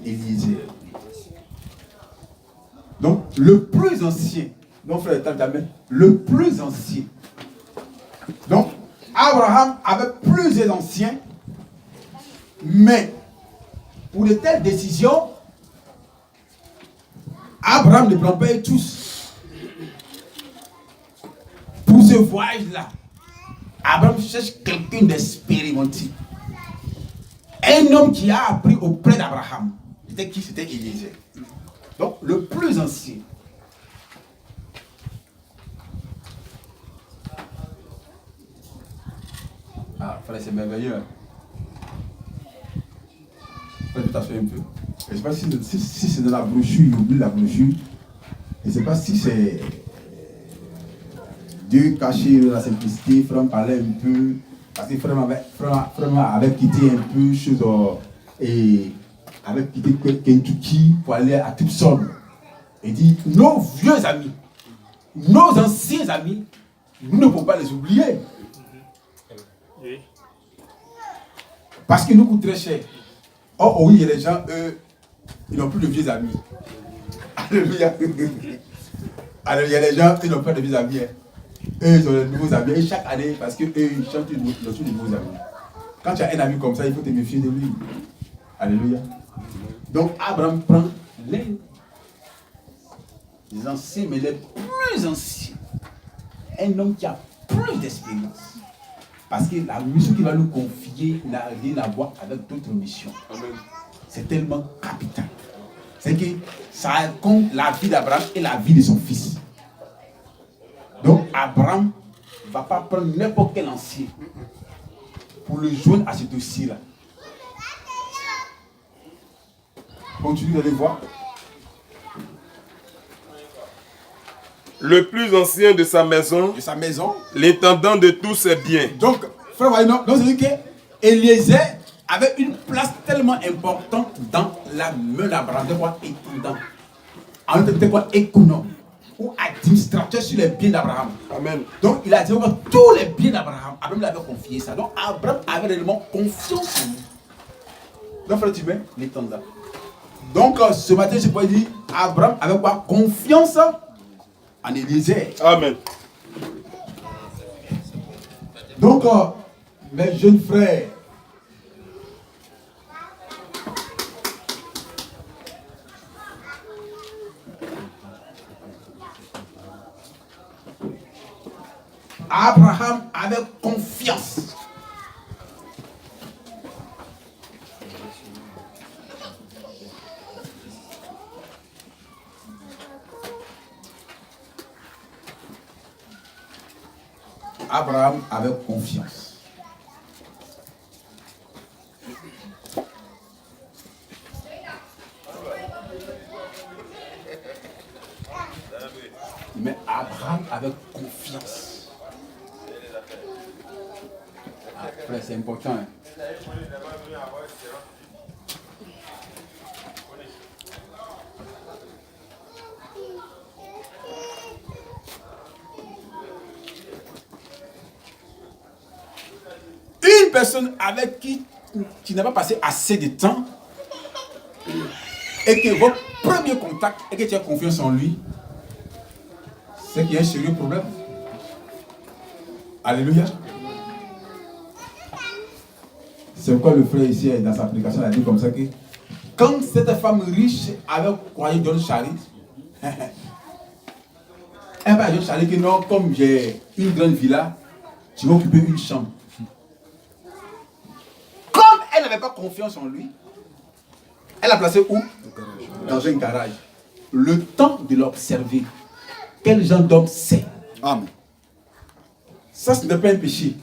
Speaker 1: Élisée. Donc, le plus ancien. Donc, frère, le plus ancien. Donc, Abraham avait plusieurs anciens, mais pour de telles décisions, Abraham ne prend pas tous. Pour ce voyage-là, Abraham cherche quelqu'un d'expérimenté. Un homme qui a appris auprès d'Abraham. C'était qui? C'était Élisée. Donc, le plus ancien. Ah, frère, c'est merveilleux. Frère, tu t'assois un peu. Je ne sais pas si c'est dans la brochure, il oublie la brochure. Je ne sais pas si c'est Dieu caché dans la simplicité. Frère parlait un peu. Parce que Frère avait quitté un peu chose et avait quitté Kentucky pour aller à Tucson. Il dit, nos vieux amis, nos anciens amis, nous ne pouvons pas les oublier.
Speaker 2: Oui.
Speaker 1: Parce qu'ils nous coûtent très cher. Oh oui, il y a des gens, eux, ils n'ont plus de vieux amis. Alléluia. Alors, il y a des gens, ils n'ont pas de vieux amis. Eux, ils ont de nouveaux amis. Et chaque année, parce qu'eux, ils chantent de nouveaux amis. Quand tu as un ami comme ça, il faut te méfier de lui. Alléluia. Donc, Abraham prend les anciens, mais les plus anciens. Un homme qui a plus d'expérience. Parce que la mission qu'il va nous confier n'a rien à voir avec d'autres missions. C'est tellement capital. C'est que ça compte la vie d'Abraham et la vie de son fils. Donc Abraham ne va pas prendre n'importe quel ancien pour le joindre à ce dossier-là. Continue d'aller voir.
Speaker 5: Le plus ancien de sa maison, l'intendant de tous ses biens.
Speaker 1: Donc, frère, voyez, donc c'est-à-dire que Eliezer avait une place tellement importante dans la main d'Abraham. De quoi intendant. En fait, de quoi économe ou administrateur sur les biens d'Abraham.
Speaker 5: Amen.
Speaker 1: Donc, il a dit tous les biens d'Abraham. Abraham lui avait confié ça. Donc, Abraham avait réellement confiance en lui. Donc, frère, tu mets l'intendant. Donc, ce matin, je peux dire, Abraham avait quoi? Confiance en Eliezer.
Speaker 5: Amen.
Speaker 1: Donc, mes jeunes frères, Abraham avait confiance. Abraham avait confiance. Mais Abraham avait confiance. Ah, frère, c'est important. Hein? Une personne avec qui tu n'as pas passé assez de temps et que votre premier contact et que tu as confiance en lui, c'est qu'il y a un sérieux problème. Alléluia. C'est pourquoi le frère ici dans sa prédication a dit comme ça que quand cette femme riche avait croisé John Charit, elle va à John Charit que non, comme j'ai une grande villa, tu vas occuper une chambre. Comme elle n'avait pas confiance en lui, elle l'a placé où? Dans un garage. Le temps de l'observer. Quel genre d'homme c'est?
Speaker 3: Amen.
Speaker 1: Ça, ce n'est pas un péché.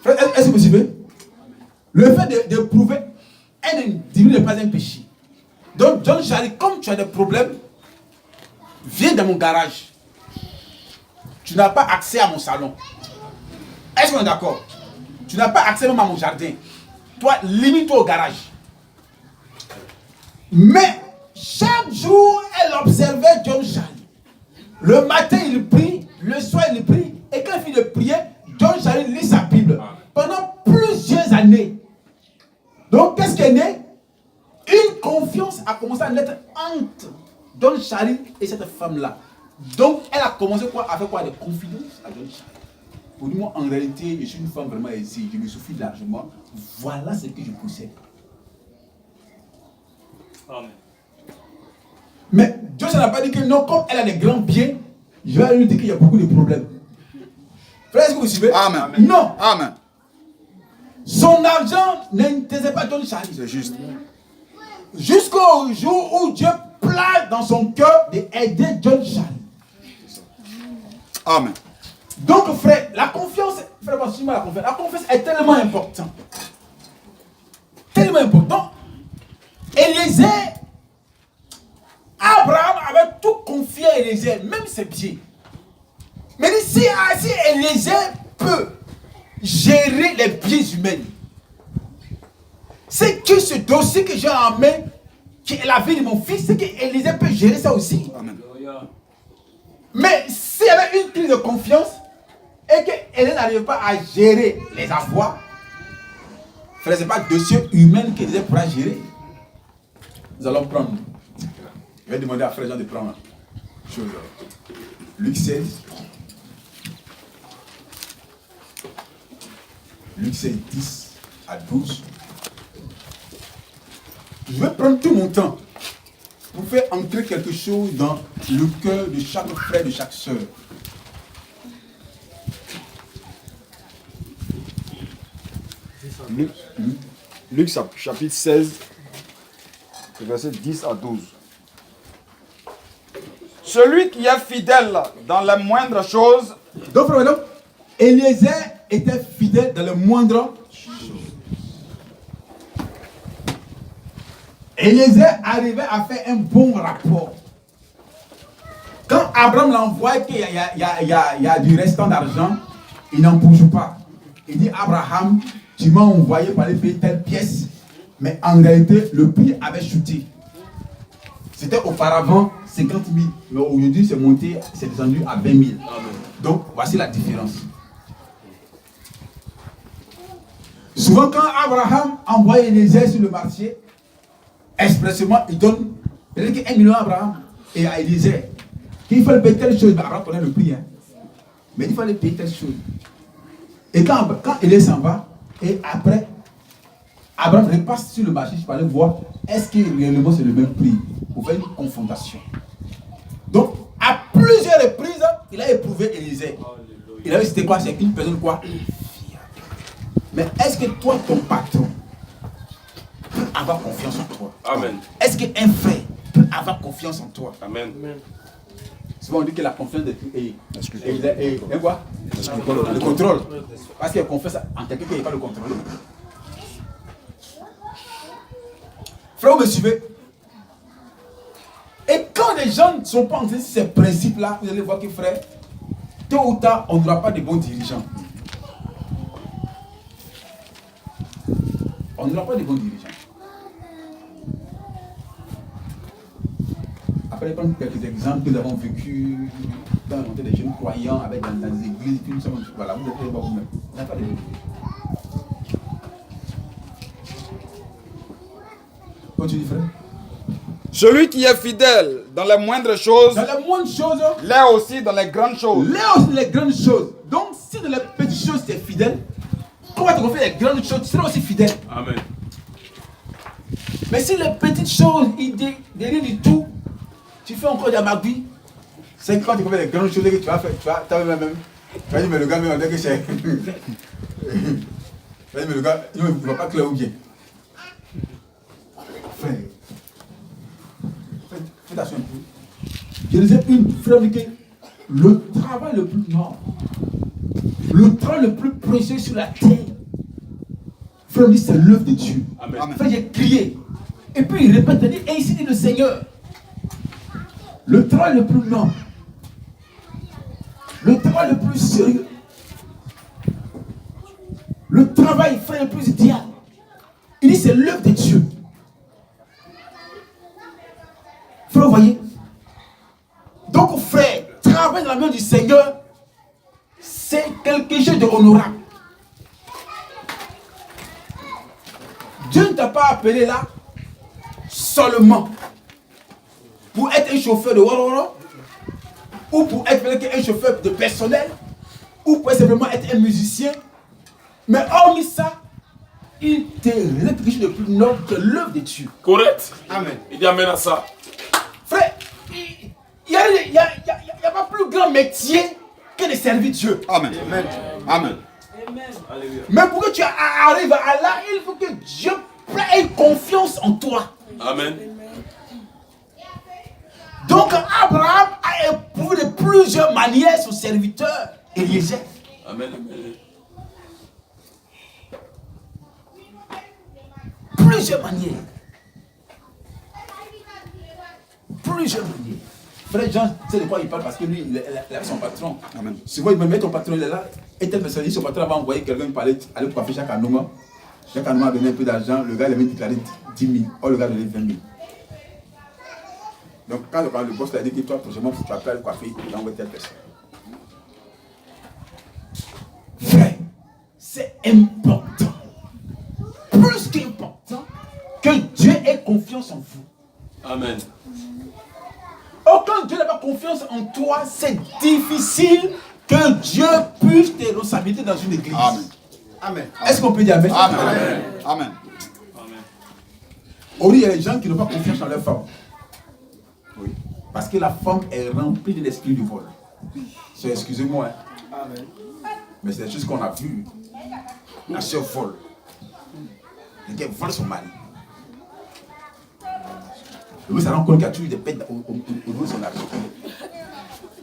Speaker 1: Frère, est-ce que vous suivez? Le fait de prouver un individu n'est pas un péché. Donc, John Charit, comme tu as des problèmes, viens dans mon garage. Tu n'as pas accès à mon salon. Est-ce qu'on est d'accord? Tu n'as pas accès même à mon jardin. Toi, limite-toi au garage. Mais, chaque jour, elle observait John Charit. Le matin, il prie, le soir, il prie. Et quand il finit de prier, John Charit lit sa Bible. Pendant plusieurs années. Donc, qu'est-ce qui est né? Une confiance a commencé à naître entre John Charit et cette femme-là. Donc, elle a commencé quoi, à faire quoi? Des confidences à John Charit. Pour dire, moi, en réalité, je suis une femme vraiment aisée. Je me suffis largement. Voilà ce que je possède.
Speaker 2: Amen.
Speaker 1: Mais Dieu n'a pas dit que non, comme elle a des grands biens, je vais lui dire qu'il y a beaucoup de problèmes. Frère, est-ce que vous suivez?
Speaker 3: Amen.
Speaker 1: Non.
Speaker 3: Amen.
Speaker 1: Son argent n'intéressait pas John Charit.
Speaker 3: C'est juste.
Speaker 1: Jusqu'au jour où Dieu place dans son cœur d'aider John Charit.
Speaker 3: Amen.
Speaker 1: Donc, frère, la confiance, frère, la confiance est tellement importante. Tellement important. Élisée, Abraham avait tout confié à Élisée, même ses pieds. Mais si Élisée peut gérer les biens humains, c'est que ce dossier que j'ai en main, qui est la vie de mon fils, c'est qu'Élisée peut gérer ça aussi.
Speaker 3: Amen.
Speaker 1: Mais s'il y avait une crise de confiance et qu'Élisée n'arrive pas à gérer les avoirs, frère, ce n'est pas le dossier humain qu'Élisée pourra gérer. Nous allons prendre. Je vais demander à frère Jean de prendre chose. Luc 16. Luc 16, 10 à 12. Je vais prendre tout mon temps pour faire entrer quelque chose dans le cœur de chaque frère, de chaque sœur.
Speaker 3: Luc chapitre 16, verset 10 à 12. Celui qui est fidèle dans les moindres choses.
Speaker 1: Donc, frère, donc, Élisée était fidèle dans les moindres choses. Élisée arrivait à faire un bon rapport. Quand Abraham l'envoie qu'il y a du restant d'argent, il n'en bouge pas. Il dit, Abraham, tu m'as envoyé pour aller payer telle pièce, mais en réalité, le prix avait chuté. C'était auparavant 50 000, mais aujourd'hui, c'est monté, c'est descendu à 20 000. Donc, voici la différence. Souvent, quand Abraham envoie Élisée sur le marché, expressément, il donne peut-être 1 million à Abraham et à Élisée. Qu'il fallait payer telle chose, Abraham connaît le prix. Hein. Mais il fallait payer telle chose. Et quand Élisée s'en va, et après, Abraham repasse sur le marché pour aller voir est-ce que réellement c'est le même prix pour faire une confrontation. Donc, à plusieurs reprises, il a éprouvé Élisée. Il avait c'était quoi? C'est une personne quoi? Mais est-ce que toi, ton patron, peut avoir confiance en toi?
Speaker 5: Amen.
Speaker 1: Est-ce qu'un frère peut avoir confiance en toi?
Speaker 5: Amen.
Speaker 1: Souvent on dit que la confiance est quoi? Le contrôle. Parce qu'il y a confiance en quelqu'un qui n'est pas le contrôle. Frère, vous me suivez? Et quand les gens ne sont pas en train de ces principes-là, vous allez voir que frère, tôt ou tard, on n'aura pas de bons dirigeants. On n'aura pas de bons dirigeants. Après, prendre quelques exemples que nous avons vécu quand on était des jeunes croyants avec dans des églises, puis nous sommes, voilà, vous êtes pas vous-même. On n'a pas de bons dirigeants. Continue, frère.
Speaker 3: Celui qui est fidèle dans les moindres choses.
Speaker 1: Dans les moindres choses.
Speaker 3: L'est aussi dans les grandes choses.
Speaker 1: L'est aussi dans les grandes choses. Donc, si dans les petites choses tu es fidèle, comment tu vas faire les grandes choses, tu seras aussi fidèle.
Speaker 5: Amen.
Speaker 1: Mais si les petites choses, ils dérivent du tout, tu fais encore de la magie. C'est quand tu fais les grandes choses que tu vas faire, tu vas dire, mais le gars, on dit que c'est. Tu vas dire, mais le gars, il ne va pas clair ou bien. Frère, faites attention un peu. Je disais une frère que le travail le plus noble, le travail le plus précieux sur la terre, frère, c'est l'œuvre de Dieu. Amen. Frère, j'ai crié. Et puis il répète, il dit, ainsi dit le Seigneur. Le travail le plus noble, le travail le plus sérieux, le travail, frère, le plus idéal, il dit, c'est l'œuvre de Dieu. Frère, vous voyez? Donc, frère, travailler dans la main du Seigneur, c'est quelque chose d'honorable. Dieu ne t'a pas appelé là seulement pour être un chauffeur de Waroro, ou pour être un chauffeur de personnel, ou pour simplement être un musicien. Mais hormis ça, il te révèle quelque chose de plus noble que l'œuvre de Dieu.
Speaker 5: Correct.
Speaker 3: Amen.
Speaker 5: Il dit amen à ça.
Speaker 1: Frère, il n'y a pas plus grand métier que de servir Dieu.
Speaker 3: Amen. Amen.
Speaker 1: Mais pour que tu arrives à là, il faut que Dieu ait confiance en toi.
Speaker 5: Amen.
Speaker 1: Donc Abraham a éprouvé de plusieurs manières son serviteur Eliezer.
Speaker 5: Amen.
Speaker 1: Plusieurs manières. Plusieurs manières. Frère Jean, c'est de quoi il parle parce que lui, il a son patron.
Speaker 3: Amen.
Speaker 1: Souvent, il me met ton patron, il est là. Et tel personne, son patron va envoyer quelqu'un pour aller coiffer chaque Anouma. Chaque Anouma a donné un peu d'argent. Le gars, il avait déclaré 10 000. Or, le gars a donné 20 000. Donc, quand le boss lui a dit que toi, prochainement, tu vas pas aller coiffer, il a envoyé telle personne. Frère, c'est important. Plus qu'important que Dieu ait confiance en vous.
Speaker 5: Amen.
Speaker 1: Oh, quand Dieu n'a pas confiance en toi, c'est difficile que Dieu puisse te responsabiliser dans une église.
Speaker 3: Amen. Amen.
Speaker 1: Est-ce qu'on peut dire amen?
Speaker 3: Amen. Amen.
Speaker 1: Aujourd'hui, il y a des gens qui n'ont pas confiance en leur femme. Oui. Parce que la femme est remplie de l'esprit du vol. Excusez-moi. Hein. Amen. Mais c'est des choses qu'on a vues. La sœur vole. Le gars vole son mari. Oui, ça rend compte qu'il y a toujours des pètes au niveau de son argent.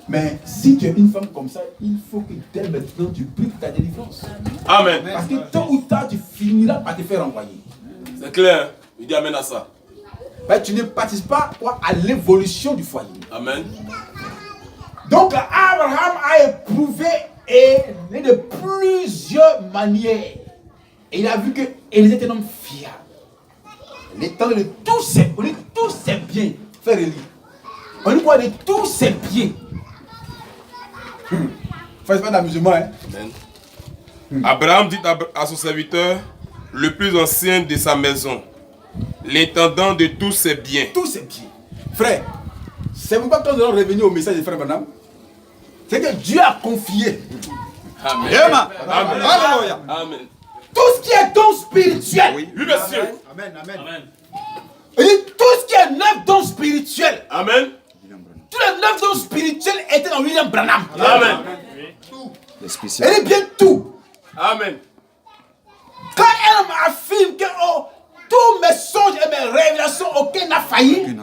Speaker 1: Mais si tu es une femme comme ça, il faut que dès maintenant tu pries ta délivrance.
Speaker 5: Amen.
Speaker 1: Parce que tôt ou tard, tu finiras par te faire envoyer.
Speaker 5: C'est clair. Il dit amen à ça.
Speaker 1: Mais tu ne participes pas à l'évolution du foyer.
Speaker 5: Amen.
Speaker 1: Donc Abraham a éprouvé et de plusieurs manières. Et il a vu que Élisée était un homme fiable. L'étant de tous ses biens, frère Élie. On lui voit de tous ses biens. Faites pas d'amusement, hein.
Speaker 5: Amen. Abraham dit à son serviteur, le plus ancien de sa maison, l'intendant de tous ses biens.
Speaker 1: Tous ses biens. Frère, c'est pourquoi quand nous allons revenir au message de frère Branham, c'est que Dieu a confié.
Speaker 5: Amen.
Speaker 3: Amen. Alléluia.
Speaker 5: Amen.
Speaker 1: Tout ce qui est don spirituel.
Speaker 5: Oui, monsieur.
Speaker 3: Amen. Amen.
Speaker 1: Et tout ce qui est neuf don spirituel.
Speaker 5: Amen.
Speaker 1: Tous les neuf dons spirituels étaient dans William Branham.
Speaker 5: Amen.
Speaker 1: Elle est bien tout.
Speaker 5: Amen.
Speaker 1: Quand elle m'affirme que tous mes songes et mes révélations, aucun n'a failli.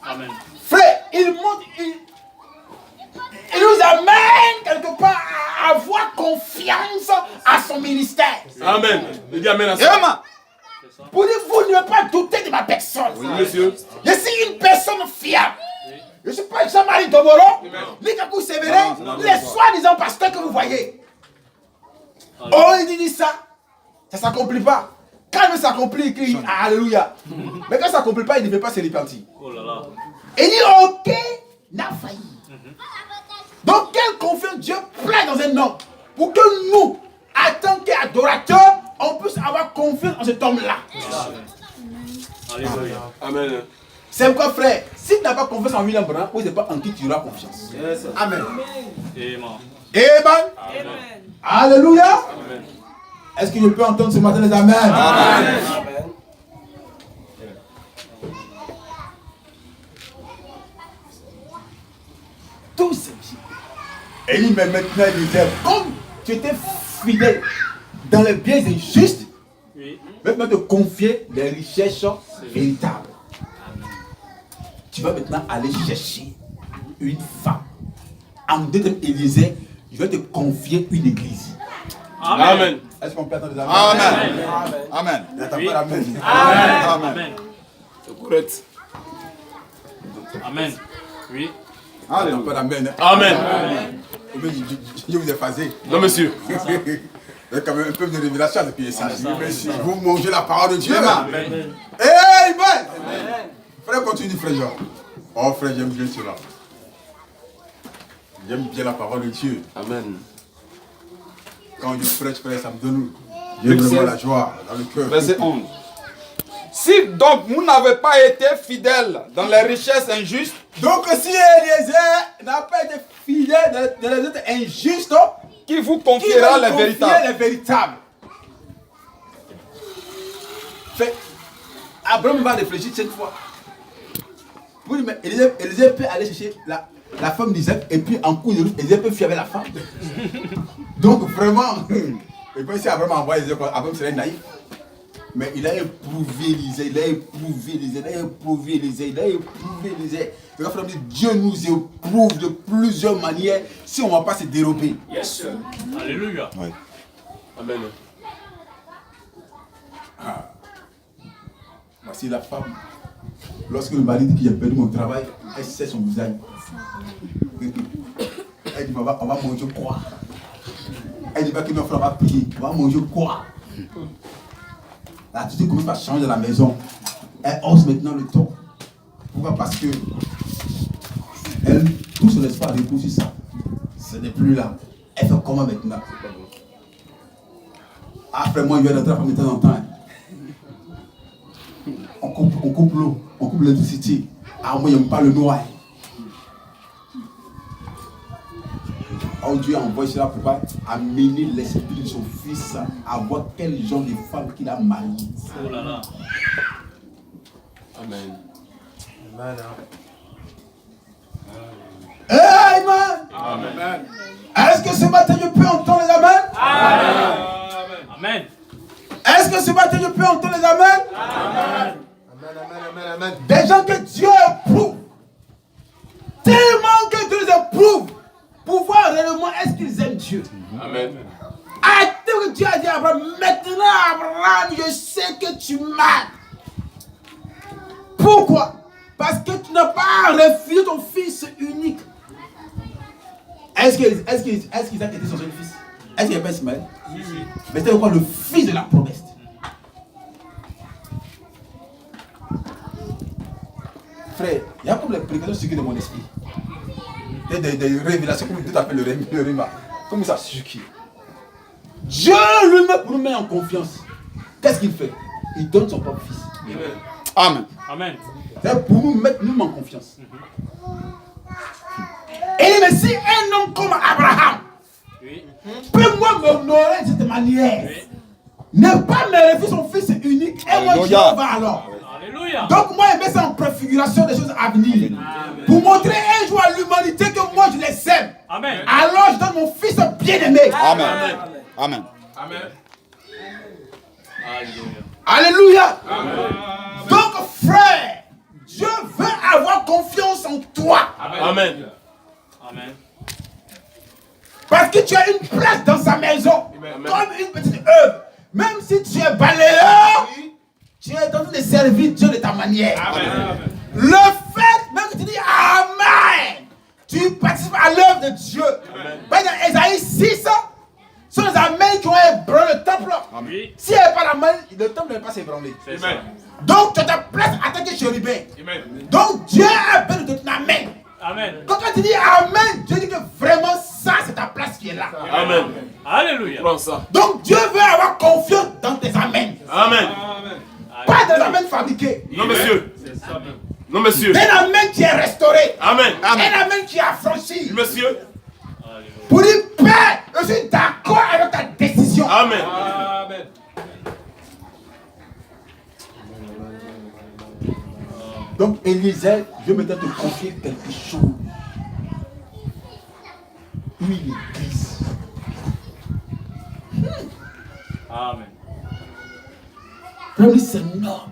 Speaker 2: Amen.
Speaker 1: Frère, il nous amène quelque part à avoir confiance à son ministère.
Speaker 5: Amen. Il dit amen à ça.
Speaker 1: Pour dire, vous ne devez pas douter de ma personne.
Speaker 5: Oui, monsieur.
Speaker 1: Je suis une personne fiable. Je ne suis pas Jean-Marie Domoro, ni Kakou Sévérin, les soi-disant pasteurs que vous voyez. Oh, il dit ça, ça ne s'accomplit pas. Quand il s'accomplit, il crie Alléluia. Mais quand ça ne s'accomplit pas, il ne veut pas se repentir.
Speaker 2: Oh là là.
Speaker 1: Et il dit ok, n'a failli. Donc, quelle confiance Dieu plaît dans un homme pour que nous, en tant qu'adorateurs, on puisse avoir confiance en cet homme-là.
Speaker 2: Alléluia.
Speaker 5: Amen.
Speaker 1: C'est pourquoi, frère, si tu n'as pas confiance en William Branham, vous ne savez pas en qui tu auras confiance.
Speaker 3: Yes. Amen.
Speaker 1: Amen. Alléluia. Est-ce que je peux entendre ce matin les amen?
Speaker 3: Amen.
Speaker 1: Et il dit, mais maintenant, Élisée, comme tu étais fidèle dans les biens injustes, maintenant te confier des richesses véritables. Tu vas maintenant aller chercher une femme. En deuxième Élisée, je vais te confier une église.
Speaker 5: Amen.
Speaker 1: Est-ce qu'on peut attendre des
Speaker 7: Amen. Amen.
Speaker 1: Amen.
Speaker 2: Amen.
Speaker 5: C'est correct.
Speaker 2: Amen. Oui.
Speaker 1: Amen.
Speaker 5: Amen.
Speaker 1: Je vous ai phasé.
Speaker 5: Non, monsieur.
Speaker 1: Il y a quand même un peu de révélation depuis ça. Vous mangez la parole de Dieu. Amen. Amen. Frère, continue, frère Jean. Oh, frère, j'aime bien cela. J'aime bien la parole de Dieu.
Speaker 5: Amen.
Speaker 1: Quand je prêche, frère, ça me donne vraiment la joie dans le cœur.
Speaker 7: Verset 11. Si donc vous n'avez pas été fidèles dans les richesses injustes,
Speaker 1: Donc, si Élisée n'a pas été fidèle dans les autres injustes,
Speaker 7: qui vous
Speaker 1: qui
Speaker 7: confiera
Speaker 1: va
Speaker 7: les
Speaker 1: confier
Speaker 7: véritables?
Speaker 1: les véritables? Fait, Abraham va réfléchir cette fois. Oui, mais Élisée peut aller chercher la femme d'Isaac et puis en cours de route, Élisée peut fuir avec la femme. Donc vraiment, et puis si Abraham envoie Élisée, Abraham serait naïf. Mais il a éprouvé Élisée, il a éprouvé Élisée, il a éprouvé Élisée, il a éprouvé Élisée. Donc frère, Dieu nous éprouve de plusieurs manières si on ne va pas se dérober.
Speaker 2: Yes, sir. Alléluia.
Speaker 7: Oui.
Speaker 5: Amen.
Speaker 1: Voici la femme. Lorsque le mari dit qu'il a perdu mon travail, elle sait son visage. Elle dit, on va manger quoi? Elle dit, que notre frère va prier. On va manger quoi? Là, tout commence à changer dans la maison. Elle hausse maintenant le ton. Pourquoi? Parce que elle, tout son espoir repose sur ça. Ce n'est plus là. Elle fait comment maintenant? Après moi, je vais rentrer de temps en temps. On coupe l'eau, on coupe l'électricité. Ah, moi, je n'aime pas le noir. Oh, Dieu a envoyé cela pour amener l'esprit de son fils à voir quel genre de femme qu'il a mariée.
Speaker 2: Oh là là.
Speaker 5: Amen.
Speaker 1: Amen.
Speaker 5: Amen.
Speaker 1: Est-ce que ce matin je peux entendre les amens?
Speaker 2: Amen.
Speaker 1: Est-ce que ce matin je peux entendre les amens? Des gens que Dieu éprouve. Tellement que Dieu les éprouve. Pour voir réellement est-ce qu'ils aiment Dieu.
Speaker 5: Amen.
Speaker 1: Attends que Dieu a dit à Abraham, maintenant Abraham, je sais que tu m'aimes. Pourquoi? Parce que tu n'as pas refusé ton fils unique. Est-ce qu'Isaac était son seul fils? Est-ce qu'il n'y a pas Ismaël?
Speaker 2: Oui.
Speaker 1: Mais c'était quoi? Le fils de la promesse. Frère, il y a comme les précautions sur de mon esprit. Des révélations, comme tout appelle le rima. Comme ça, sur qui? Dieu lui-même pour nous mettre en confiance. Qu'est-ce qu'il fait? Il donne son propre fils.
Speaker 7: Amen.
Speaker 2: Amen.
Speaker 1: C'est pour nous mettre nous en confiance. Et mais si un homme comme Abraham peut moi m'honorer de cette manière, ne pas me refuser son fils unique, et moi je va alors.
Speaker 2: Alléluia.
Speaker 1: Donc moi je mets ça en préfiguration des choses à venir. Pour montrer un jour à l'humanité que moi je les aime.
Speaker 2: Amen.
Speaker 1: Alors je donne mon fils bien-aimé.
Speaker 7: Amen. Amen.
Speaker 5: Amen.
Speaker 2: Alléluia.
Speaker 1: Alléluia. Donc frère, Dieu veut avoir confiance en toi.
Speaker 5: Amen.
Speaker 2: Amen.
Speaker 1: Parce que tu as une place dans sa maison.
Speaker 5: Amen.
Speaker 1: Comme une petite œuvre. Même si tu es balayeur, tu es en train de servir Dieu de ta manière.
Speaker 5: Amen.
Speaker 1: Le fait, même que tu dis Amen, tu participes à l'œuvre de Dieu. Par exemple, Ésaïe 6, ce sont les Amen qui ont ébranlé le temple.
Speaker 2: Oui.
Speaker 1: Si il n'y avait pas la main, le temple ne va pas s'ébranler.
Speaker 2: C'est ça.
Speaker 1: Donc tu as ta place en tant que chérubin.
Speaker 5: Amen.
Speaker 1: Donc Dieu a besoin de ton Amen.
Speaker 2: Amen.
Speaker 1: Quand tu dis Amen, Dieu dit que vraiment ça c'est ta place qui est là.
Speaker 5: Amen.
Speaker 2: Alléluia.
Speaker 5: Prends ça.
Speaker 1: Donc Dieu veut avoir confiance dans tes Amen.
Speaker 5: Amen.
Speaker 1: Pas des Amen fabriqués.
Speaker 5: Non, monsieur.
Speaker 2: C'est ça même.
Speaker 5: Non, monsieur.
Speaker 1: Un Amen qui est restauré.
Speaker 5: Amen.
Speaker 1: Un Amen qui est affranchi.
Speaker 5: Monsieur.
Speaker 1: Pour dire Père, je suis d'accord avec ta décision.
Speaker 5: Amen.
Speaker 1: Donc Élisée, je vais maintenant te confier quelque chose. Une détruit l'église.
Speaker 2: Amen.
Speaker 1: Frère, c'est énorme.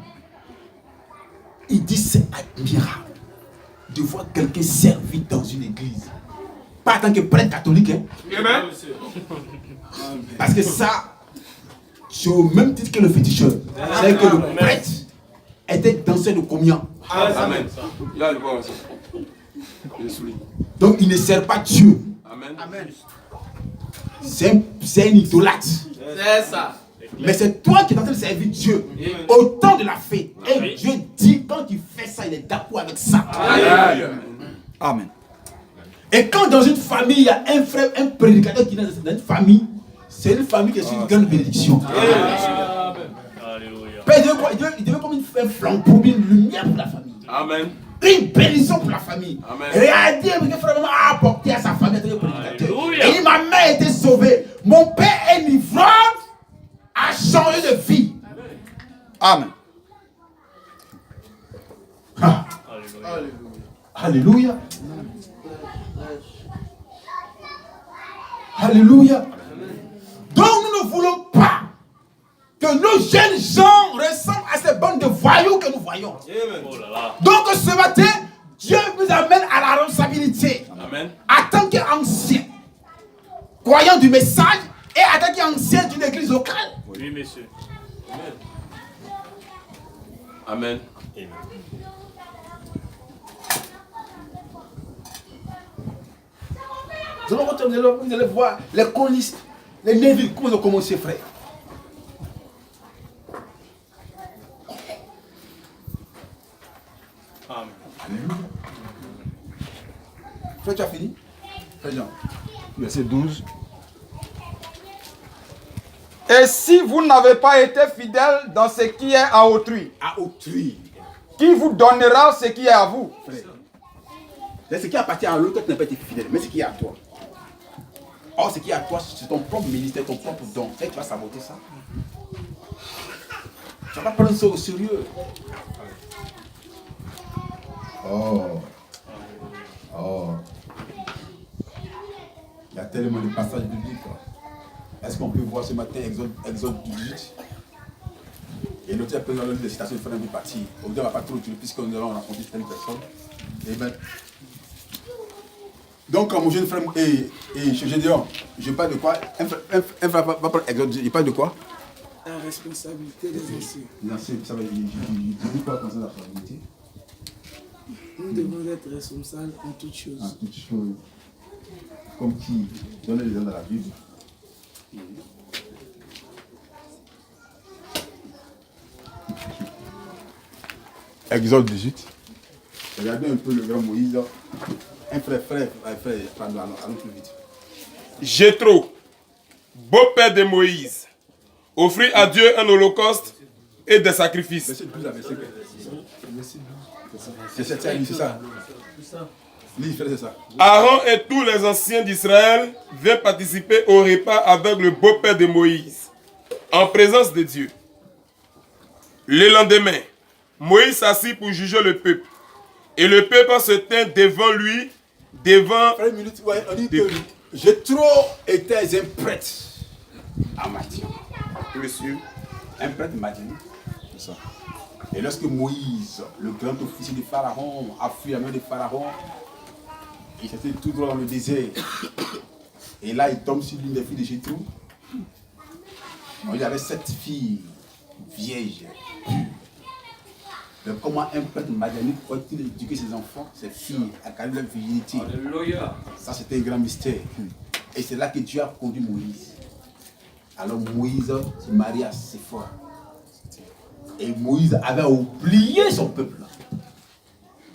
Speaker 1: Il dit c'est admirable de voir quelqu'un servir dans une église. Pas en tant que prêtre catholique. Hein?
Speaker 5: Amen.
Speaker 1: Parce que ça, c'est au même titre que le féticheur. C'est que le prêtre était danseur de communion.
Speaker 5: Amen. Là, je vois aussi.
Speaker 1: Donc il ne sert pas Dieu.
Speaker 5: Amen.
Speaker 1: C'est un idolâtre.
Speaker 4: C'est ça.
Speaker 1: Mais c'est toi qui es en train de servir Dieu au temps de la fête. Et Dieu dit, quand tu fais ça, il est d'accord avec ça.
Speaker 7: Amen.
Speaker 1: Et quand dans une famille, il y a un frère, un prédicateur qui est dans une famille, c'est une famille qui est sur une grande bénédiction. Père, il devait comme un flambeau, une lumière pour la famille.
Speaker 5: Amen.
Speaker 1: Une bénédiction pour la famille.
Speaker 5: Amen.
Speaker 1: Et il a dit que frère a apporté à sa famille un prédicateur.
Speaker 2: Alléluia.
Speaker 1: Et il dit, ma mère a été sauvée. Mon père est livrant, a changé de vie.
Speaker 7: Amen.
Speaker 1: Ah. Alléluia. Alléluia. Donc nous ne voulons pas que nos jeunes gens ressemblent à ces bandes de voyous que nous voyons.
Speaker 2: Oh là là.
Speaker 1: Donc ce matin, Dieu nous amène à la responsabilité.
Speaker 5: Amen.
Speaker 1: En tant qu'ancien, croyant du message et en tant qu'ancien d'une église locale.
Speaker 2: Oui, monsieur.
Speaker 5: Amen.
Speaker 1: Vous allez voir les colonistes, les Neville, comment ils ont commencé, frère.
Speaker 2: Amen.
Speaker 1: Frère, tu as fini? Frère Jean.
Speaker 7: Verset 12. Et si vous n'avez pas été fidèle dans ce qui est à autrui, qui vous donnera ce qui est à vous?
Speaker 1: Frère. C'est ce qui appartient à l'autre, tu n'as pas été fidèle, mais ce qui est à toi. Or, ce qui est à toi, c'est ton propre ministère, ton propre don. Et tu vas saboter ça. Tu ne vas pas prendre ça au sérieux. Oh. Il y a tellement de passages bibliques. Est-ce qu'on peut voir ce matin Exode 18? Et l'autre a pris des citations de frère de partie. On ne va pas trop utiliser puisque nous allons rencontrer certaines personnes. Amen. Donc, mon jeune frère, et chez Gédéon, je parle de quoi? Un frère va prendre Exode, il parle de quoi?
Speaker 6: La responsabilité des anciens.
Speaker 1: Les anciens, ça veut dire, je dis quoi concernant la responsabilité?
Speaker 6: Nous devons être responsables en toutes choses.
Speaker 1: En toutes choses. Comme qui donne les gens dans la Bible. Exode 18. Regardez un peu le grand Moïse. Un frère, pardon, allons plus vite.
Speaker 5: Jéthro, beau-père de Moïse, offrit à Dieu un holocauste et des sacrifices.
Speaker 1: Verset 12 à verset 15. C'est ça. Lis, frère, c'est ça.
Speaker 5: Aaron et tous les anciens d'Israël vinrent participer au repas avec le beau-père de Moïse, en présence de Dieu. Le lendemain, Moïse s'assit pour juger le peuple. Et le peuple se tint devant lui, devant...
Speaker 1: Frère, une minute, ouais, on dit que Jéthro était un prêtre à Madian.
Speaker 5: Monsieur.
Speaker 1: Un prêtre Madian. C'est ça. Et lorsque Moïse, le grand officier de Pharaon, a fui la main de Pharaon, il s'était tout droit dans le désert. Et là, il tombe sur l'une des filles de Jéthro. Il y avait 7 filles vierges. Mais comment un prêtre madianite peut-il éduquer ses enfants, ses filles, à garder leur virginité? Ça, c'était un grand mystère. Et c'est là que Dieu a conduit Moïse. Alors Moïse se marie à Séphora. Et Moïse avait oublié son peuple.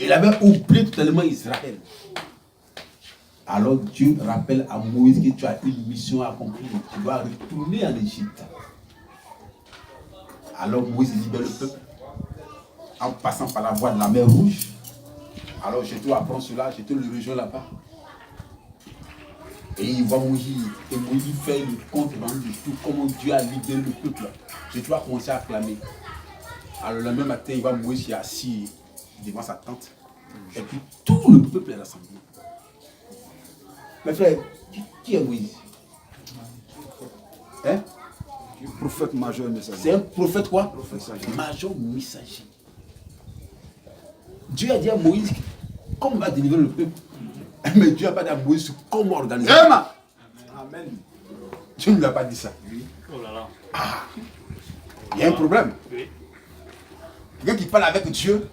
Speaker 1: Il avait oublié totalement Israël. Alors Dieu rappelle à Moïse que tu as une mission à accomplir. Tu dois retourner en Égypte. Alors Moïse libère le peuple en passant par la voie de la mer Rouge. Alors Jéthro apprend cela, Jéthro le rejoint là-bas. Et il voit Moïse. Et Moïse fait le compte rendu de tout comment Dieu a libéré le peuple. Jéthro a commencé à clamer. Alors le lendemain matin, il voit Moïse qui est assis devant sa tente. Et puis tout le peuple est rassemblé. Mes frères, Qui est Moïse? Hein?
Speaker 3: Prophète majeur messager.
Speaker 1: C'est un prophète quoi? Major messager. Dieu a dit à Moïse comment va délivrer le peuple. Mais Dieu n'a pas dit à Moïse comment organiser.
Speaker 3: Amen.
Speaker 1: Dieu ne lui a pas dit ça.
Speaker 2: Oh là là.
Speaker 1: Ah, il y a un problème.
Speaker 2: Oui.
Speaker 1: Quelqu'un qui parle avec Dieu,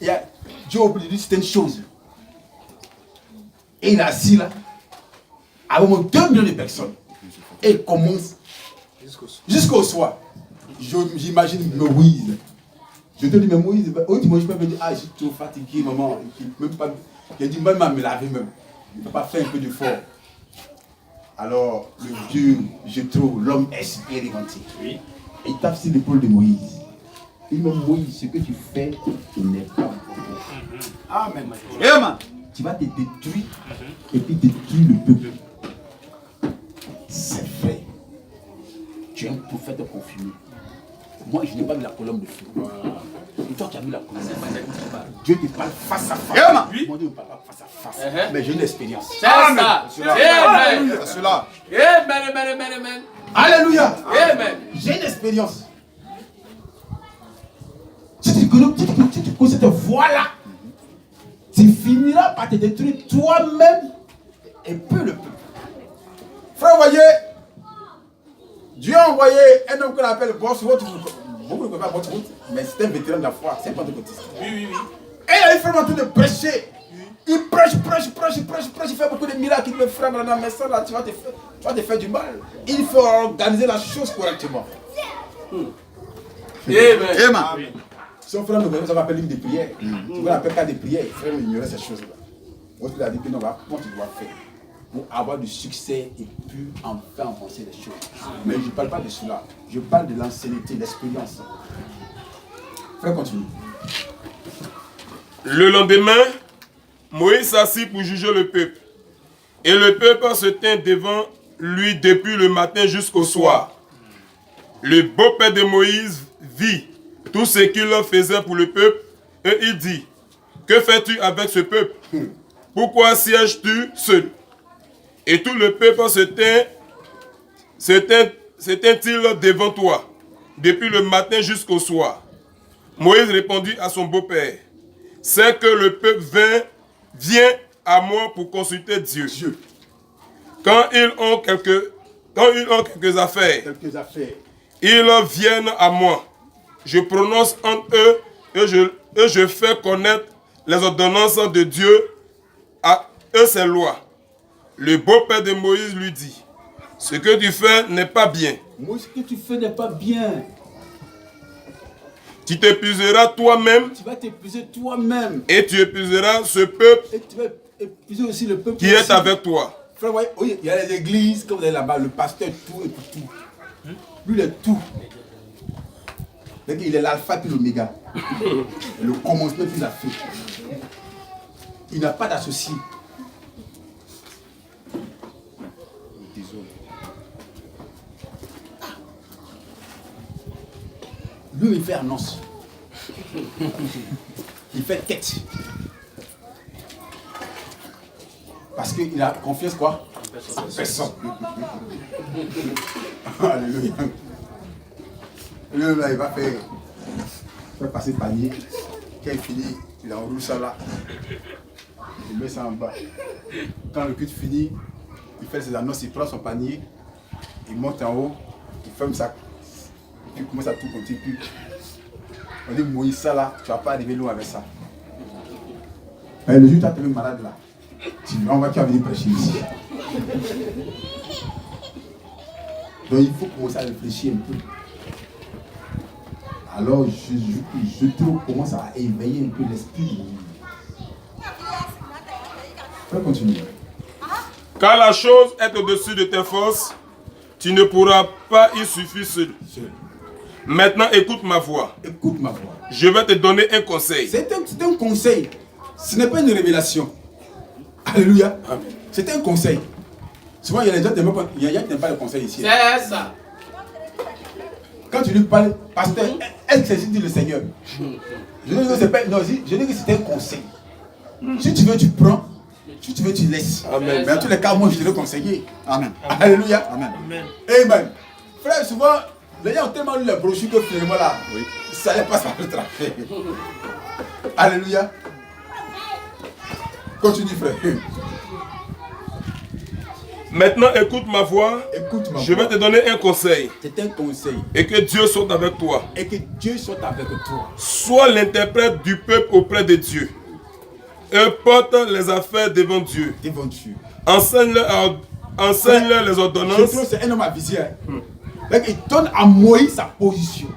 Speaker 1: Dieu a oublié de dire certaines choses. Et il est assis là, avec au moins 2 millions de personnes. Et il commence jusqu'au soir. J'imagine Moïse. Je te dis, mais Moïse, je peux me dire, je suis trop fatigué, maman. Même pas, il dit, même à me laver même. Il ne peut pas faire un peu d'effort. Alors, le Dieu, je trouve l'homme expérimenté.
Speaker 2: Oui.
Speaker 1: Et il tape sur l'épaule de Moïse. Il me dit, Moïse, ce que tu fais, ce n'est pas bon.
Speaker 3: Amen. Amen.
Speaker 1: Tu vas te détruire et puis détruire le peuple. C'est vrai. Tu es un prophète confirmé. Moi, je n'ai pas vu la colonne de feu. Et toi, tu as vu la colonne de feu. Dieu te parle face à face.
Speaker 3: Oui.
Speaker 1: Moi, Dieu ne parle pas face à face. Mais j'ai une expérience.
Speaker 4: C'est ça. Amen.
Speaker 3: C'est cela.
Speaker 4: Amen.
Speaker 1: Alléluia.
Speaker 4: Amen.
Speaker 1: J'ai une expérience. Si tu connais cette voie-là, tu finiras par te détruire toi-même et peu le peuple.
Speaker 3: Frère, voyez, Dieu a envoyé un homme qu'on appelle Bosworth. Beaucoup ne connaissent pas Bosworth, mais c'est un vétéran de la foi, c'est un pentecôtiste.
Speaker 4: Oui.
Speaker 3: Et il est vraiment en train de prêcher. Il prêche, il fait beaucoup de miracles. Il me frère, mais ça là, tu vas te faire du mal. Il faut organiser la chose correctement.
Speaker 4: Amen.
Speaker 1: Son frère nous ça m'appelle livre de prière. Tu vas l'appeler cas de prière. Frère ignorait ces choses-là. L'autre il a dit que non, comment tu dois faire pour avoir du succès et puis enfin avancer les choses. Mais je ne parle pas de cela. Je parle de l'ancienneté, de l'expérience. Frère, continue.
Speaker 5: Le lendemain, Moïse s'assit pour juger le peuple. Et le peuple se tint devant lui depuis le matin jusqu'au soir. Le beau-père de Moïse vit tout ce qu'il faisait pour le peuple et il dit, que fais-tu avec ce peuple? Pourquoi sièges-tu seul? Et tout le peuple se tint-il devant toi depuis le matin jusqu'au soir? Moïse répondit à son beau-père, c'est que le peuple vient à moi pour consulter Dieu. Quand ils ont quelques affaires, ils viennent à moi. Je prononce entre eux et je fais connaître les ordonnances de Dieu à eux ses lois. Le beau-père de Moïse lui dit, ce que tu fais n'est pas bien.
Speaker 1: Moïse, ce que tu fais n'est pas bien.
Speaker 5: Tu t'épuiseras toi-même.
Speaker 1: Tu vas t'épuiser toi-même.
Speaker 5: Et tu épuiseras ce peuple
Speaker 1: et tu vas épuiser aussi le peuple
Speaker 5: qui est avec toi.
Speaker 1: Frère, voyez, il y a les églises, comme vous avez là-bas, le pasteur, tout et tout. Lui, il est tout. Il est l'alpha puis l'oméga. Le commencement puis la fin. Il n'a pas d'associé. Désolé. Lui, il fait annonce. Il fait tête. Parce qu'il a confiance quoi? En personne. Alléluia. Lui, là, il va faire passer le panier. Quand il finit, il enroule ça là. Il met ça en bas. Quand le culte finit, il fait ses annonces, il prend son panier, il monte en haut, il ferme ça. Et puis il commence à tout compter. Puis on dit, Moïse, ça là, tu ne vas pas arriver loin avec ça. Mais le jour où tu as tellement malade là, tu vas venir prêcher ici. Donc il faut commencer à réfléchir un peu. Alors je trouve commence à éveiller un peu l'esprit. On peut continuer.
Speaker 5: Car la chose est au-dessus de tes forces, tu ne pourras pas y suffire seul. Maintenant écoute ma voix.
Speaker 1: Écoute ma voix.
Speaker 5: Je vais te donner un conseil.
Speaker 1: C'est un conseil. Ce n'est pas une révélation. Alléluia. C'est un conseil. Souvent, il y a des gens qui n'aiment pas le conseil ici.
Speaker 4: C'est ça.
Speaker 1: Quand tu lui parles, pasteur, est-ce que c'est dit le Seigneur? Je dis que c'est un conseil. Si tu veux, tu prends.
Speaker 3: Si tu veux, tu laisses.
Speaker 5: Amen.
Speaker 3: Mais en tous les cas, moi, je te le conseiller.
Speaker 7: Amen.
Speaker 3: Alléluia.
Speaker 7: Amen.
Speaker 3: Amen. Frère, souvent, les gens ont tellement lu les brochures que finalement là, ça n'est pas ça le travail. Alléluia. Continue, frère.
Speaker 5: Maintenant, écoute ma voix.
Speaker 3: Écoute ma
Speaker 5: Je vais te donner un conseil.
Speaker 3: C'est un conseil.
Speaker 5: Et que Dieu soit avec toi.
Speaker 3: Et que Dieu soit avec toi.
Speaker 5: Sois l'interprète du peuple auprès de Dieu. Et porte les affaires devant Dieu.
Speaker 3: Devant Dieu.
Speaker 5: Enseigne-leur les ordonnances.
Speaker 3: Je trouve que c'est un homme avisé. Donc, il donne à Moïse sa position.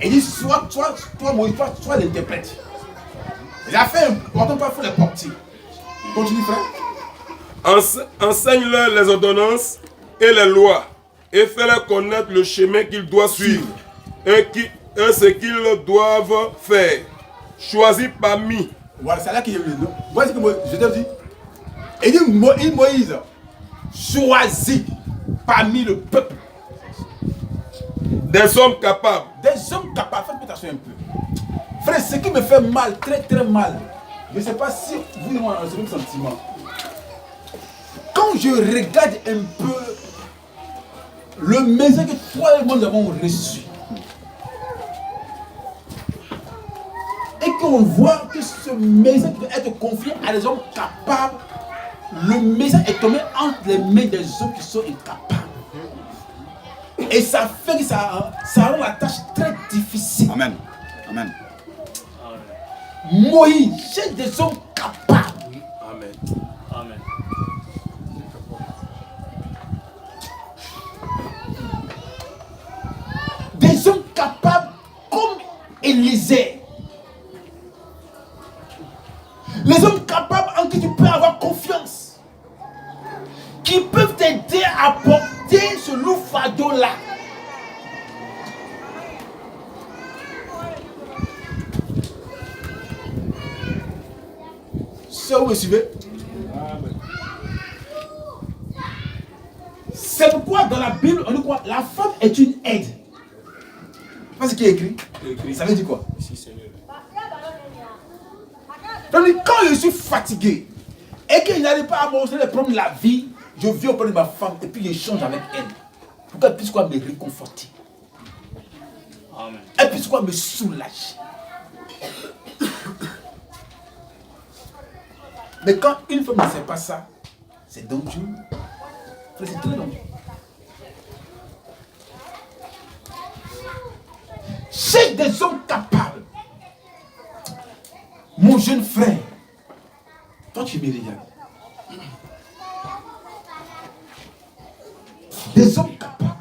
Speaker 3: Et il dit, toi Moïse, sois l'interprète. Les affaires importantes, il faut les porter. Continue, frère.
Speaker 5: Enseigne-leur les ordonnances et les lois. Et fais-leur connaître le chemin qu'ils doivent suivre. Et ce qu'ils doivent faire. Choisis parmi.
Speaker 3: Voilà, c'est là qu'il y a eu le nom. Voici que je te dis. Il dit, Moïse, choisis parmi le peuple.
Speaker 5: Des hommes capables.
Speaker 3: Des hommes capables. Faites attention un peu. Frère, ce qui me fait mal, très très mal, je ne sais pas si vous et moi on a le même sentiment. Quand je regarde un peu le message que toi et moi nous avons reçu, et qu'on voit que ce message doit être confié à des hommes capables, le message est tombé entre les mains des hommes qui sont incapables. Et ça fait que ça rend la tâche très difficile.
Speaker 7: Amen. Amen.
Speaker 3: Moïse, c'est des hommes capables.
Speaker 5: Amen.
Speaker 2: Amen.
Speaker 3: Des hommes capables comme Élisée. Les hommes capables en qui tu peux avoir confiance. Qui peuvent t'aider à porter ce lourd fardeau-là. Ça, vous me suivez? C'est pourquoi dans la Bible, on dit quoi? La femme est une aide. Pas ce qui est écrit. Ça veut dire quoi? Donc, quand je suis fatigué et qu'il n'arrive pas à montrer les problèmes de la vie, je viens auprès de ma femme et puis j'échange avec elle. Pour qu'elle puisse quoi me réconforter.
Speaker 2: Amen.
Speaker 3: Elle puisse quoi me soulager. Mais quand une femme ne sait pas ça, c'est dangereux. C'est très dangereux. J'ai des hommes capables. Mon jeune frère, toi tu me regardes. Des hommes capables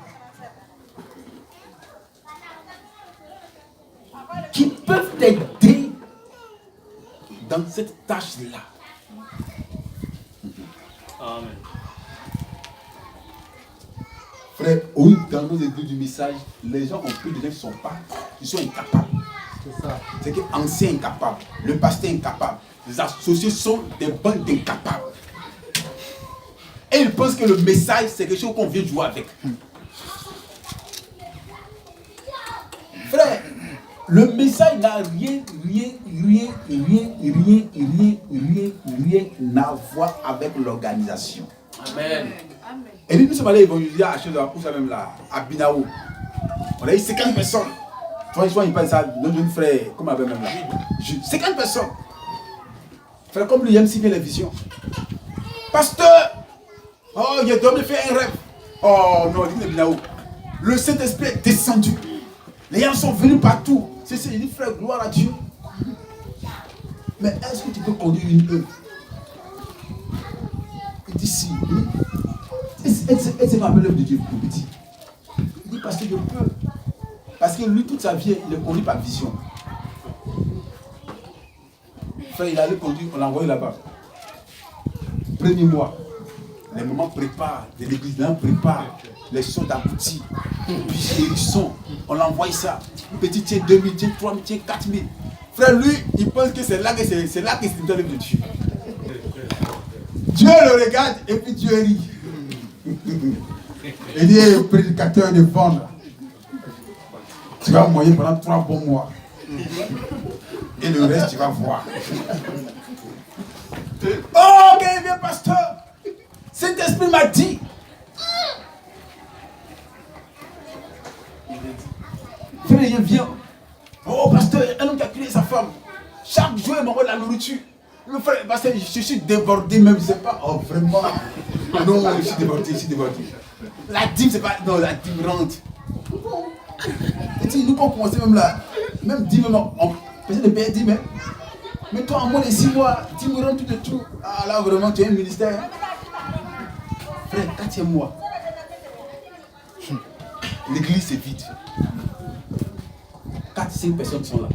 Speaker 3: qui peuvent t'aider dans cette tâche-là.
Speaker 2: Amen.
Speaker 3: Frère, oui, dans nos études du message, les gens ont pris des gens qui sont pas, qui sont incapables. C'est que anciens incapables, le pasteur incapable, les associés sont des bandes d'incapables. Et ils pensent que le message, c'est quelque chose qu'on vient jouer avec. Frère, le message n'a rien à voir avec l'organisation.
Speaker 4: Amen.
Speaker 3: Et nous sommes allés évangéliser à même là, à Binao. On a eu 50 personnes. Soit il parle ça, notre jeune frère, comme avait même là. 50 personnes. Frère, comme lui, il aime si bien les visions. Pasteur, oh, il a dormi, fait un rêve. Oh non, il dit Binao. Le Saint-Esprit est descendu. Les gens sont venus partout. Il dit, frère, gloire à Dieu. Mais est-ce que tu peux conduire une œuvre? Il dit si. C'est ma belle œuvre de Dieu pour petit. Il dit parce que je peux. Parce que lui, toute sa vie, il est conduit par vision. Frère, il allait conduire, on l'a envoyé là-bas. Premier mois, les mamans préparent, de l'église, là, prépare, les sons d'aboutis, puis les hérissons, on l'a envoyé ça. Petit tient 2000, tient 3000, tient 4000. Frère, lui, il pense que c'est là que c'est l'œuvre de Dieu. Dieu le regarde et puis Dieu rit. Il dit, prédicateur de vendre. Tu vas moyer pendant 3 bons mois. Et le reste, tu vas voir. Oh, ok, viens, pasteur. Saint-Esprit m'a dit. Frère, il vient. Oh, pasteur, un homme qui a crié sa femme. Chaque jour, il m'envoie de la nourriture. Le frère, pasteur, je suis débordé même, je sais pas. Oh, vraiment. Non, je suis débordé, La dîme, c'est pas. Non, la dîme rentre. Et tu nous, quand on commençait même là, même dîme, on faisait de payer dîme. Mais toi, en moins de 6 mois, dîme rentre tout de tout. Ah, là, vraiment, tu as un ministère. Frère, 4e mois. L'église est vide. 4-5 personnes sont là.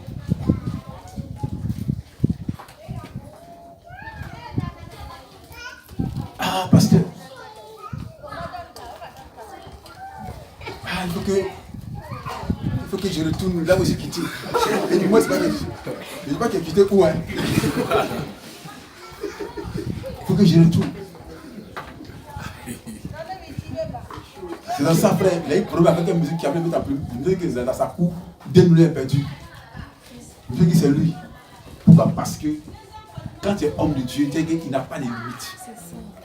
Speaker 3: Ah, pasteur. Ah, il faut que je retourne là où j'ai quitté. Et du moins, c'est pas que je dis pas que j'ai quitté où, hein. Il faut que je retourne. C'est dans ça, frère. Il a eu problème avec une musique qui a même été une musique qui est dans sa cour. 2 millions perdus. Je veux dire, c'est lui. Pourquoi? Parce que quand tu es homme de Dieu, tu es quelqu'un qui n'a pas de limites.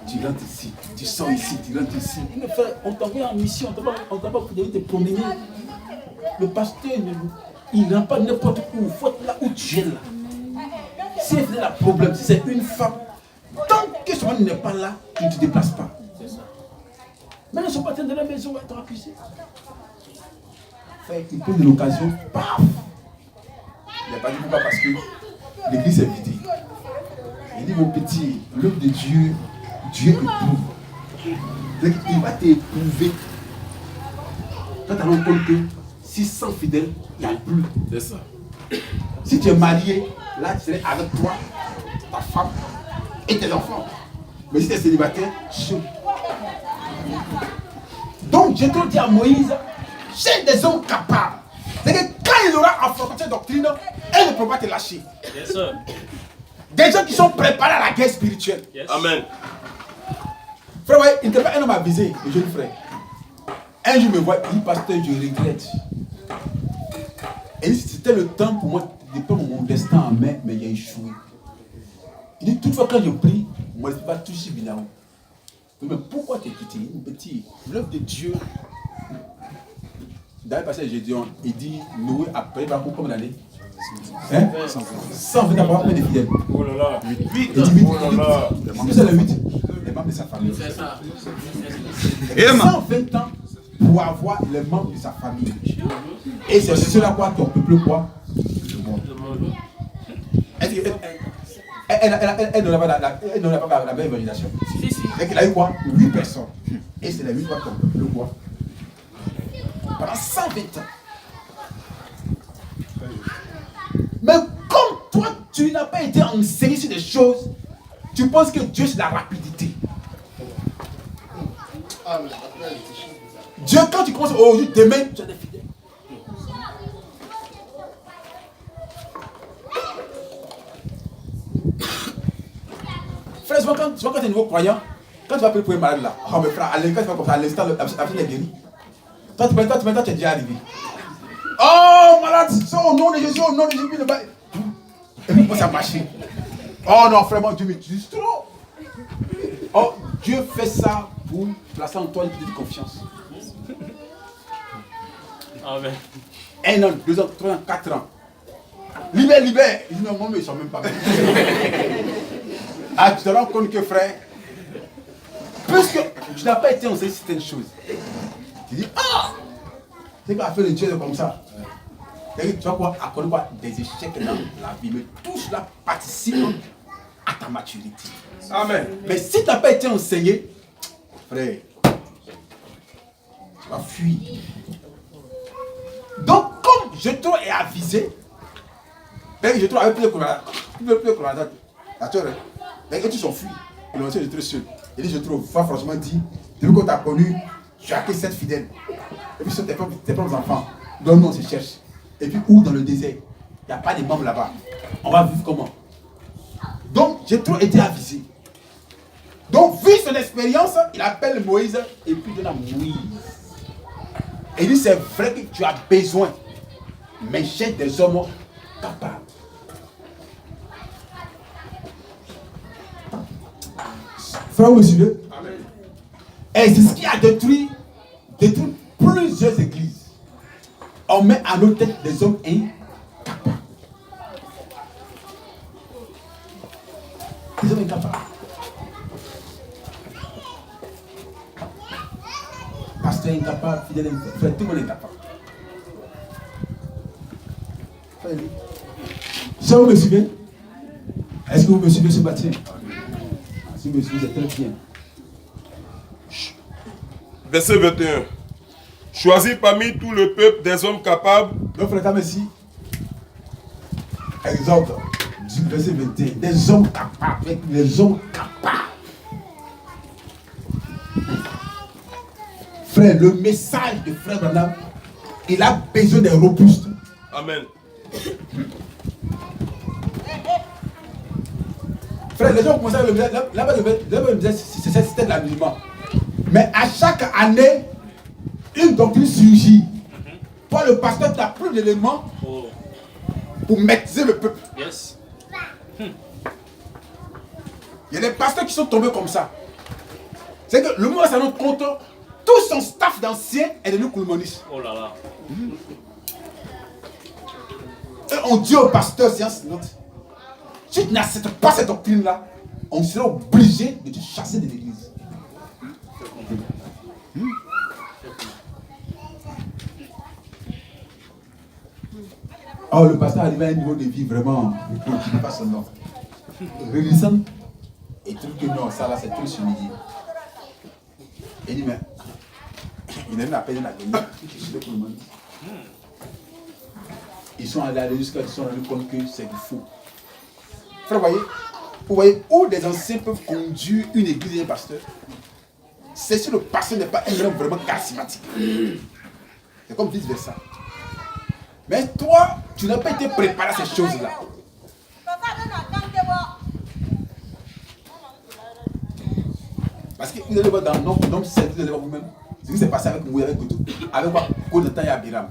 Speaker 3: Tu rentres ici, tu sors ici, tu rentres ici. Mais frère, on t'envoie en mission, on t'a pas donné de promener. Le pasteur, il ne rentre pas n'importe où. Il faut être là où tu es là. Si c'est le problème, si c'est une femme, tant que ce monde n'est pas là, tu ne te déplaces pas. Mais ils sont pas de la maison, ils t'ont accusé. Frère, il prend l'occasion, paf! Il n'a pas dit pourquoi, parce que l'église est vidée. Il dit, mon petit, l'homme de Dieu, Dieu éprouve. Il va t'éprouver. Quand tu as rendu compte que 600 fidèles, il n'y a plus.
Speaker 5: C'est ça.
Speaker 3: Si tu es marié, là tu serais avec toi, ta femme et tes enfants. Mais si tu es célibataire, chaud. Donc j'ai trop dit à Moïse, j'ai des hommes capables. C'est que quand il aura affronté cette doctrine, elle ne peut pas te lâcher.
Speaker 2: Yes, sir.
Speaker 3: Des gens qui sont préparés à la guerre spirituelle.
Speaker 2: Yes.
Speaker 5: Amen.
Speaker 3: Frère, ouais, il n'était pas un homme avisé, le jeune frère. Un jour, il me voit, il dit, pasteur, je regrette. Et c'était le temps pour moi de prendre mon destin en main, mais il a échoué. Il dit, toutefois, quand je prie, moi, je ne peux pas toucher Binao. Mais pourquoi t'es quitté? Petit, l'œuvre de Dieu. Dans le passage de Gédéon, il dit, Noé a payé par combien d'années? 120 ans, combien de fidèles?
Speaker 5: Oh là là.
Speaker 3: 8. Il dit 8.
Speaker 5: Oh là là.
Speaker 3: C'est le 8. Les membres de sa famille.
Speaker 4: C'est ça.
Speaker 3: 120 ans pour avoir les membres de sa famille. Et c'est cela quoi ton peuple quoi? Le monde. Elle n'en a pas la même évaluation.
Speaker 4: Si, si.
Speaker 3: Donc il a eu quoi? 8 personnes. Et c'est la 8 fois ton peuple quoi? Pendant 120 ans. Mais comme toi, tu n'as pas été enseigné sur des choses, tu penses que Dieu c'est la rapidité. Dieu, quand tu commences aujourd'hui, demain, tu as des fidèles. Frère, souvent quand tu es un nouveau croyant, quand tu vas prier pour un malade là, oh mais frère, quand tu vas comme ça, à l'instant, la personne est guérie. Toi, tu es déjà arrivé. Oh malade, au nom de Jésus, au nom de Jésus, et puis ça a marché. Oh non, frère, Dieu m'utilise trop. Oh, Dieu fait ça pour placer en toi une petite confiance.
Speaker 2: Amen.
Speaker 3: 1 an, 2 ans, 3 ans, 4 ans. Libère. Il dit non, mais ils ne sont même pas bien. Ah, tu te rends compte que frère, puisque tu n'as pas été enseigné certaines choses, tu dis, ah, c'est quoi faire le Dieu comme ça. Tu vas quoi accorder quoi des échecs dans la vie, mais tout cela participe à ta maturité.
Speaker 5: Amen.
Speaker 3: Mais si tu n'as pas été enseigné, frère, tu vas fuir. Donc, comme Jétro est avisé, Jétro avait plus de collaborateurs. Et tous sont fuis. Ils l'ont dit, Jétro seul. Il dit, Jétro, franchement dit, depuis qu'on t'a connu, tu as que 7 fidèles. Et puis, ce sont tes propres enfants. Donc, nous, on se cherche. Et puis, où dans le désert? Il n'y a pas de membres là-bas. On va vivre comment? Donc, Jétro était avisé. Donc, vu son expérience, il appelle Moïse et puis il donne à Moïse. Et il dit, c'est vrai que tu as besoin, mais j'ai des hommes capables. Frère, vous me suivez? Et c'est ce qui a détruit plusieurs églises. On met à nos têtes des hommes incapables. Des hommes incapables. Pasteur incapable, fidèle incapable, frère, tout le monde est incapable. Ça, vous me suivez? Est-ce que vous me suivez ce matin? Si vous me suivez, c'est très bien.
Speaker 5: Verset 21. Choisis parmi tout le peuple des hommes capables.
Speaker 3: Donc, frère, merci. Exemple, du verset 21. Des hommes capables. Des hommes capables. Frère, le message de frère Branham, il a besoin des robustes.
Speaker 5: Amen.
Speaker 3: Frère, les gens commencent à le dire, c'était de l'amulement. Mais à chaque année, une doctrine surgit. Pour le pasteur, tu n'as plus d'éléments pour maîtriser le peuple.
Speaker 2: Yes.
Speaker 3: Il y a des pasteurs qui sont tombés comme ça. C'est que le moment où ça nous compte, tout son staff d'anciens est devenu coulmoniste.
Speaker 2: Oh là là.
Speaker 3: Et on dit au pasteur, séance note, si tu n'acceptes pas cette doctrine-là, on sera obligé de te chasser de l'église. Oh, le pasteur arrive à un niveau de vie vraiment qui n'est pas son nom. Réalisant et trouve que non, ça là c'est trop humilié. Il dit, mais il n'a même appelé la gueule. Ils sont allés jusqu'à ils sont rendus compte que c'est du faux. Frère, vous voyez où des anciens peuvent conduire une église et un pasteur. C'est si le pasteur n'est pas un homme vraiment charismatique. C'est comme vice versa. Mais toi, tu n'as pas été préparé à ces choses-là. Parce que vous allez voir dans Nom 7, vous allez voir vous-même. Ce qui s'est passé avec Moïse, avec Jonathan et Abiram.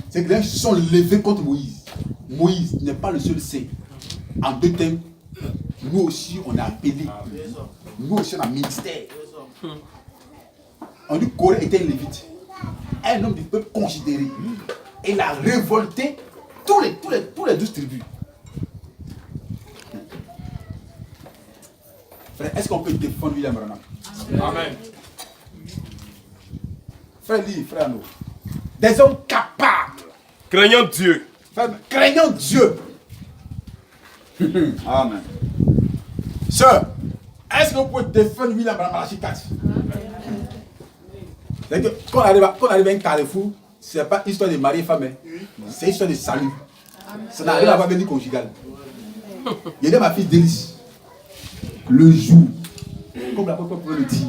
Speaker 3: C'est que les gens se sont levés contre Moïse. Moïse n'est pas le seul saint. En deux thèmes, nous aussi on a appelé. Nous aussi on a ministère. On dit que Corée était un lévite. Un homme du peuple considéré. Et il a révolté tous les 12 tribus. Frère, est-ce qu'on peut défendre William Branham?
Speaker 5: Amen.
Speaker 3: Frère, dis, frère, nous. Des hommes capables.
Speaker 5: Craignant Dieu.
Speaker 3: Frère, craignant Dieu.
Speaker 7: Amen.
Speaker 3: Sœur, est-ce que vous pouvez défendre William Branham à la Chicago? C'est que quand on arrive à un carrefour, ce n'est pas histoire de mari et femme, c'est histoire de salut. Ça n'a rien à voir avec vie conjugale. Il y a ma fille Délice. Le jour, comme la papa pouvait le dire,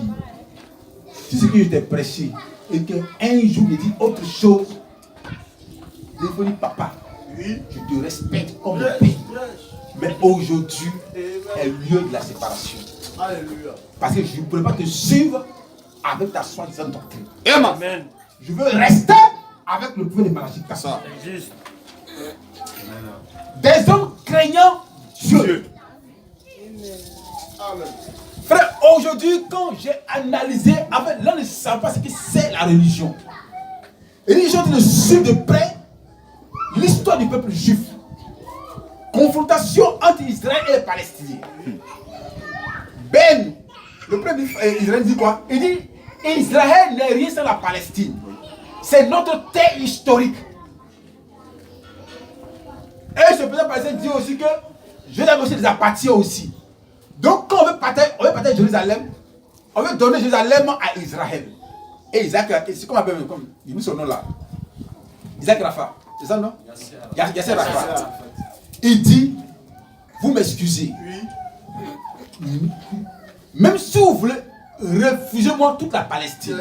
Speaker 3: tu sais que je t'ai prêché et qu'un jour je dis autre chose, je dis papa, je te respecte comme le père. Mais aujourd'hui est le lieu de la séparation. Alléluia. Parce que je ne pourrais pas te suivre avec ta soi-disant doctrine.
Speaker 2: Amen.
Speaker 3: Je veux rester avec le pouvoir de Malachi.
Speaker 2: C'est juste.
Speaker 3: Des hommes craignant Dieu. Amen. Frère, aujourd'hui, quand j'ai analysé, avec l'un ne sait pas ce que c'est la religion. Et les gens ne suivent de près l'histoire du peuple juif. Confrontation entre Israël et les Palestiniens. Ben, le premier Israël dit quoi? Il dit Israël n'est rien sans la Palestine. C'est notre terre historique. Et ce président palestinien dit aussi que Jérusalem aussi les appartient aussi. Donc quand on veut partir Jérusalem, on veut donner Jérusalem à Israël. Et Isaac, c'est comme appelle, comme il dit son nom là. Isaac Rafa, c'est ça non? Yasser Rafa. Il dit, vous m'excusez. Même si vous voulez, refusez-moi toute la Palestine.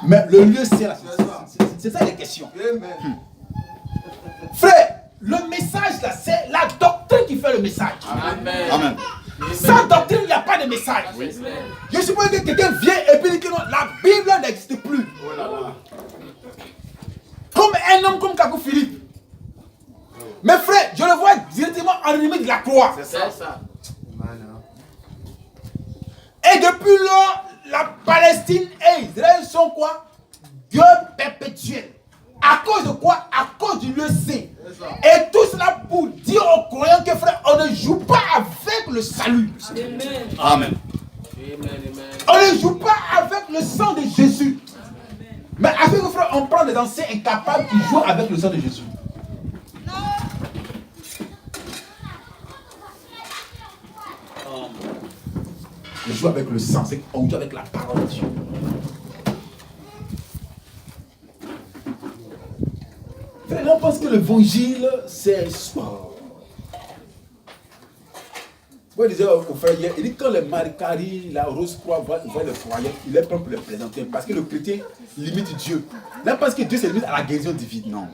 Speaker 3: Mais le lieu c'est là. C'est ça les questions. Frère, le message là, c'est la doctrine qui fait le message.
Speaker 4: Amen.
Speaker 7: Amen.
Speaker 3: Sans doctrine, il n'y a pas de message. Je suppose que quelqu'un vient et puis dit que non, la Bible n'existe plus. Comme un homme comme Kakou Philippe. Mais frère, je le vois directement en ennemi de la croix.
Speaker 4: C'est ça.
Speaker 3: Et depuis lors, la Palestine et Israël sont quoi? Dieu perpétuel. À cause de quoi? À cause du lieu saint. Et tout cela pour dire aux croyants que frère, on ne joue pas avec le salut.
Speaker 2: Amen.
Speaker 3: On ne joue pas avec le sang de Jésus. Mais avec le frère, on prend des anciens incapables qui jouent avec le sang de Jésus. On joue avec le sang, on joue avec la parole de Dieu. Frère, on pense que l'évangile, c'est sport. Moi, je disais au frère hier, il dit quand les Maricari, la Rose-Croix voient les croyants, il est prêt pour les présenter. Parce que le chrétien limite Dieu. Là, parce que Dieu se limite à la guérison divine. Non.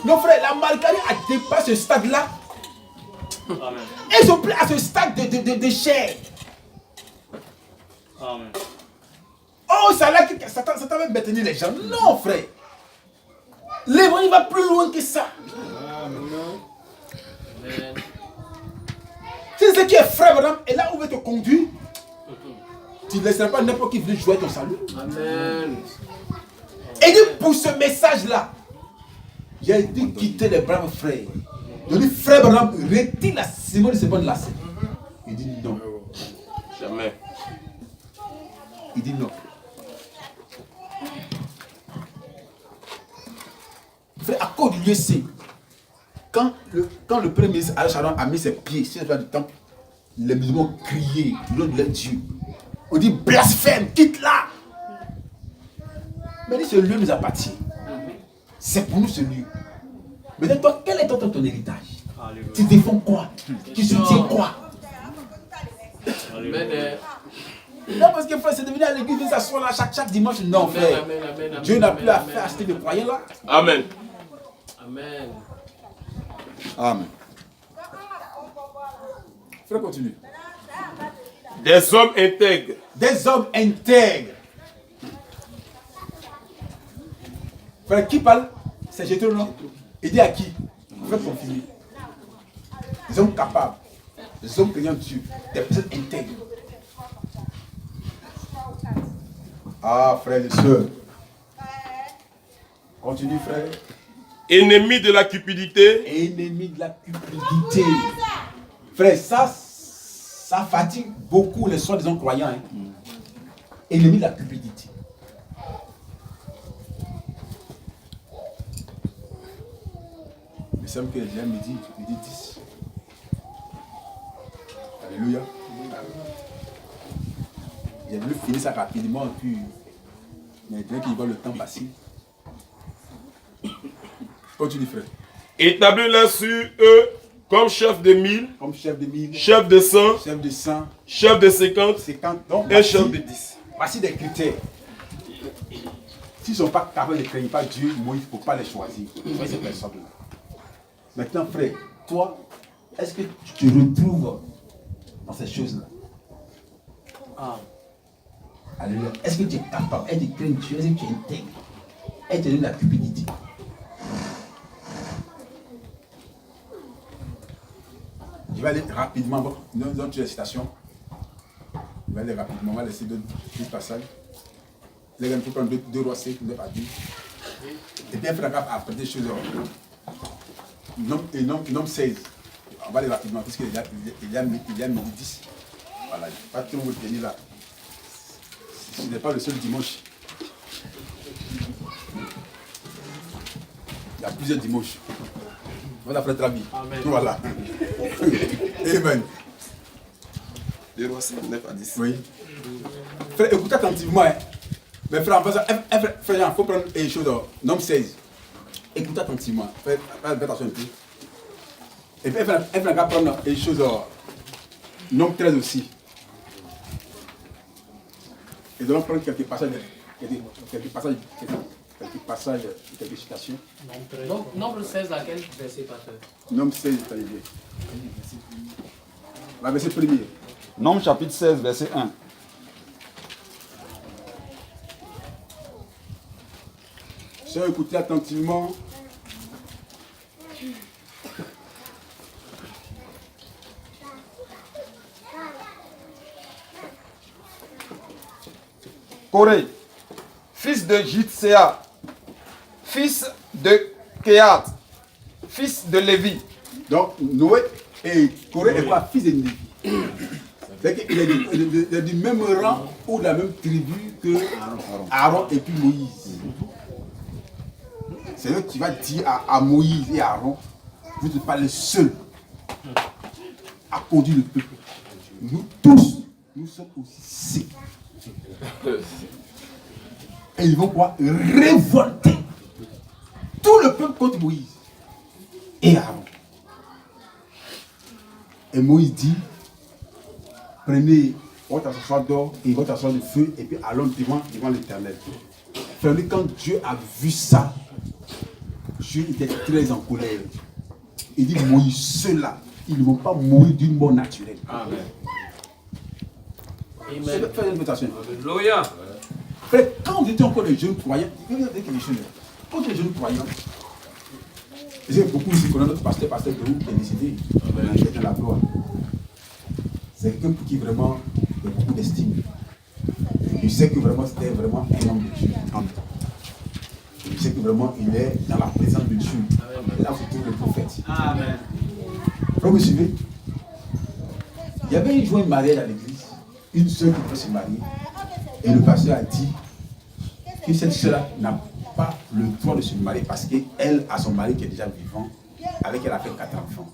Speaker 3: Non, frère, la Maricari a dépassé ce stade-là. Et ils sont plus à ce stade de chair.
Speaker 2: Amen.
Speaker 3: Oh, ça là, ça va maintenir les gens. Non, frère. L'évangile va plus loin que ça.
Speaker 4: Amen.
Speaker 3: C'est ce qui est frère, madame. Et là où il te conduire, tu ne laisseras pas n'importe qui venir jouer ton salut.
Speaker 4: Amen.
Speaker 3: Et dit pour ce message-là, j'ai été quitter les braves frères. Je dis, frère, madame, retire la Simone de seconde lacet. Il dit non.
Speaker 5: Jamais.
Speaker 3: Il dit non. Frère, à cause du lieu saint, quand le premier ministre Ariel Sharon a mis ses pieds sur le plan du temple, les musulmans ont crié du nom de leur Dieu. On dit blasphème, quitte-la. Mais dit, ce lieu nous appartient. C'est pour nous ce lieu. Mais toi, quel est ton héritage?
Speaker 2: Alléluia.
Speaker 3: Tu défends quoi? Tu soutiens quoi?
Speaker 4: Amen.
Speaker 3: Non, parce que frère, c'est devenu à l'église de s'asseoir là chaque dimanche. Non, frère.
Speaker 4: Amen.
Speaker 3: Dieu n'a plus à faire acheter des croyants là.
Speaker 5: Amen.
Speaker 4: Amen.
Speaker 3: Amen. Frère, continue.
Speaker 5: Des hommes intègres.
Speaker 3: Des hommes intègres. Frère, qui parle? C'est Jétro, non? Il dit à qui? Frère, confirmer. Des hommes capables. Des hommes craignant Dieu. Des personnes intègres. Ah, frères et sœurs. Continue, frère.
Speaker 5: Ennemis de la cupidité.
Speaker 3: Ennemi de la cupidité. Frère, ça fatigue beaucoup les soi-disant croyants. Hein. Ennemi de la cupidité. Il me semble que j'ai midi 10. Alléluia. J'ai voulu finir ça rapidement, puis mais bien qu'il voit le temps passer. Continue, frère.
Speaker 5: Établis-les sur eux comme chef de 1000,
Speaker 3: Comme chef de 1000,
Speaker 5: chef de 100,
Speaker 3: chef de 100,
Speaker 5: chef de 50
Speaker 3: 50, donc
Speaker 5: et chef de 10.
Speaker 3: voici des critères. S'ils ne sont pas capables de craindre pas Dieu, moi, il ne faut pas les choisir. Choisis ces personnes-là. Maintenant, frère, toi, est-ce que tu te retrouves dans ces choses-là?
Speaker 2: Amen.
Speaker 3: Alléluia. Est-ce que tu es capable? Est-ce que tu crains Dieu? Est-ce que tu es intègre? Est-ce que tu as de la cupidité? Je vais aller rapidement. Bon, nous avons les citations. Je vais aller rapidement. On va laisser deux passages. Les gars, il faut prendre 2 rois 5, 9 à 10. Et bien, frère, après des choses. Nom 16. On va aller rapidement, puisqu'il y a midi 10. Voilà, pas trop vous tenir là. Ce n'est pas le seul dimanche. Il y a plusieurs dimanches. Voilà, frère Trabi.
Speaker 2: Amen.
Speaker 3: Voilà. Amen.
Speaker 5: 2 rois 5, 9 à 10.
Speaker 3: Oui. Frère, écoutez attentivement. Hein. Mais frère, frère, il faut prendre une chose. Nom 16. Écoutez attentivement. Faites attention un peu. Et puis, elle va prendre une chose. Nom 13 aussi. Et donc, prendre quelques passages, quelques citations.
Speaker 4: Donc, nombre 16, laquelle verset, pasteur?
Speaker 3: Nom 16, c'est bien. La verset premier.
Speaker 7: Nombre chapitre 16, verset 1.
Speaker 3: Sœur, écoutez attentivement.
Speaker 7: Corée, fils de Jitsea, fils de Kehat, fils de Lévi.
Speaker 3: Donc Noé et Corée n'est pas fils de Lévi. Il est du même rang ou de la même tribu que Aaron et puis Moïse. C'est eux qui va dire à Moïse et à Aaron, vous n'êtes pas les seuls à conduire le peuple. Nous tous, nous sommes aussi sécs. Et ils vont quoi? Révolter tout le peuple contre Moïse et Aaron. Et Moïse dit, prenez votre assoir d'or et votre assoir de feu et puis allons devant l'Éternel. Quand Dieu a vu ça, Dieu était très en colère. Il dit, Moïse, ceux-là, ils ne vont pas mourir d'une mort naturelle. Amen. Faites une invitation.
Speaker 2: Alléluia.
Speaker 3: Frère, quand vous étiez encore des jeunes croyants, quand les jeunes croyants, j'ai beaucoup ici connaissent notre pasteur Perou qui est décédé dans la gloire. C'est quelqu'un pour qui vraiment il y a beaucoup d'estime. Je sais que vraiment c'était vraiment un homme de Dieu. Je sais que vraiment il est dans la présence de Dieu. Et là où se trouve le prophète. Amen. Vous me suivez? Il y avait une joie mariée à l'église, une soeur qui devait se marier. Et le pasteur a dit que cette soeur n'a pas le droit de se marier parce qu'elle a son mari qui est déjà vivant, avec elle a fait 4 enfants.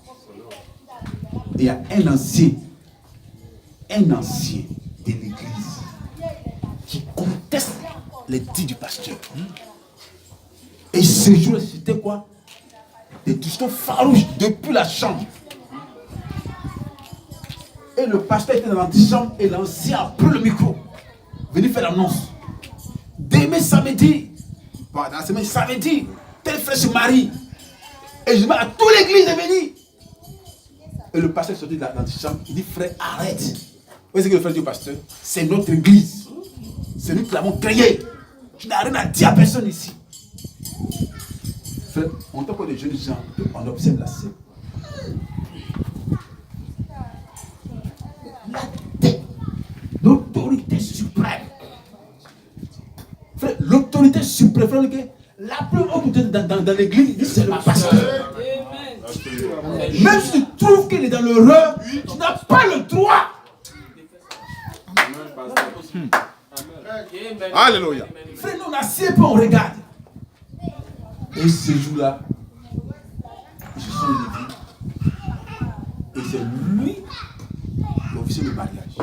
Speaker 3: Et il y a un ancien de l'église qui conteste les dits du pasteur. Et ce jour, c'était quoi? Des discussions farouches depuis la chambre. Et le pasteur était dans l'antichambre et l'ancien a pris le micro. Venu faire l'annonce. Demain samedi, dans la semaine samedi, tel frère se marie. Et je demande à toute l'église de venir. Et le pasteur est sorti de l'antichambre. Il dit, frère, arrête. Vous voyez ce que le frère dit au pasteur? C'est notre église. C'est nous qui l'avons créée. Tu n'as rien à dire à personne ici. Frère, en tant que des jeunes gens, on observe la scène. L'autorité suprême. Frère, l'autorité suprême, frère, la plus haute autorité dans l'église, c'est le pasteur. Même si tu trouves qu'il est dans l'erreur, tu n'as pas le droit.
Speaker 5: Alléluia.
Speaker 3: Frère, nous on assied et on regarde. Et ce jour-là, je suis levé. Et c'est lui l'officier de mariage.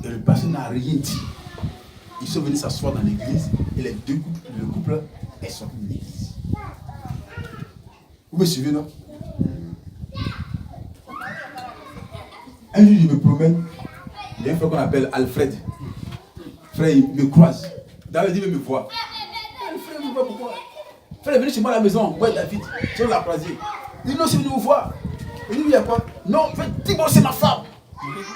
Speaker 3: Et le pasteur n'a rien dit. Ils sont venus s'asseoir dans l'église et les deux couples, le couple est sorti de l'église. Vous me suivez, non? Un jour, je me promène. Il y a un frère qu'on appelle Alfred. Frère, il me croise. David dit, il me voit. Frère, il me voit pourquoi? Frère, il est venu chez moi à la maison. Ouais, David, tu l'as croisé. Il dit, non, c'est venu vous voir. Il dit, il y a quoi? Non, frère, dis bon, c'est ma femme.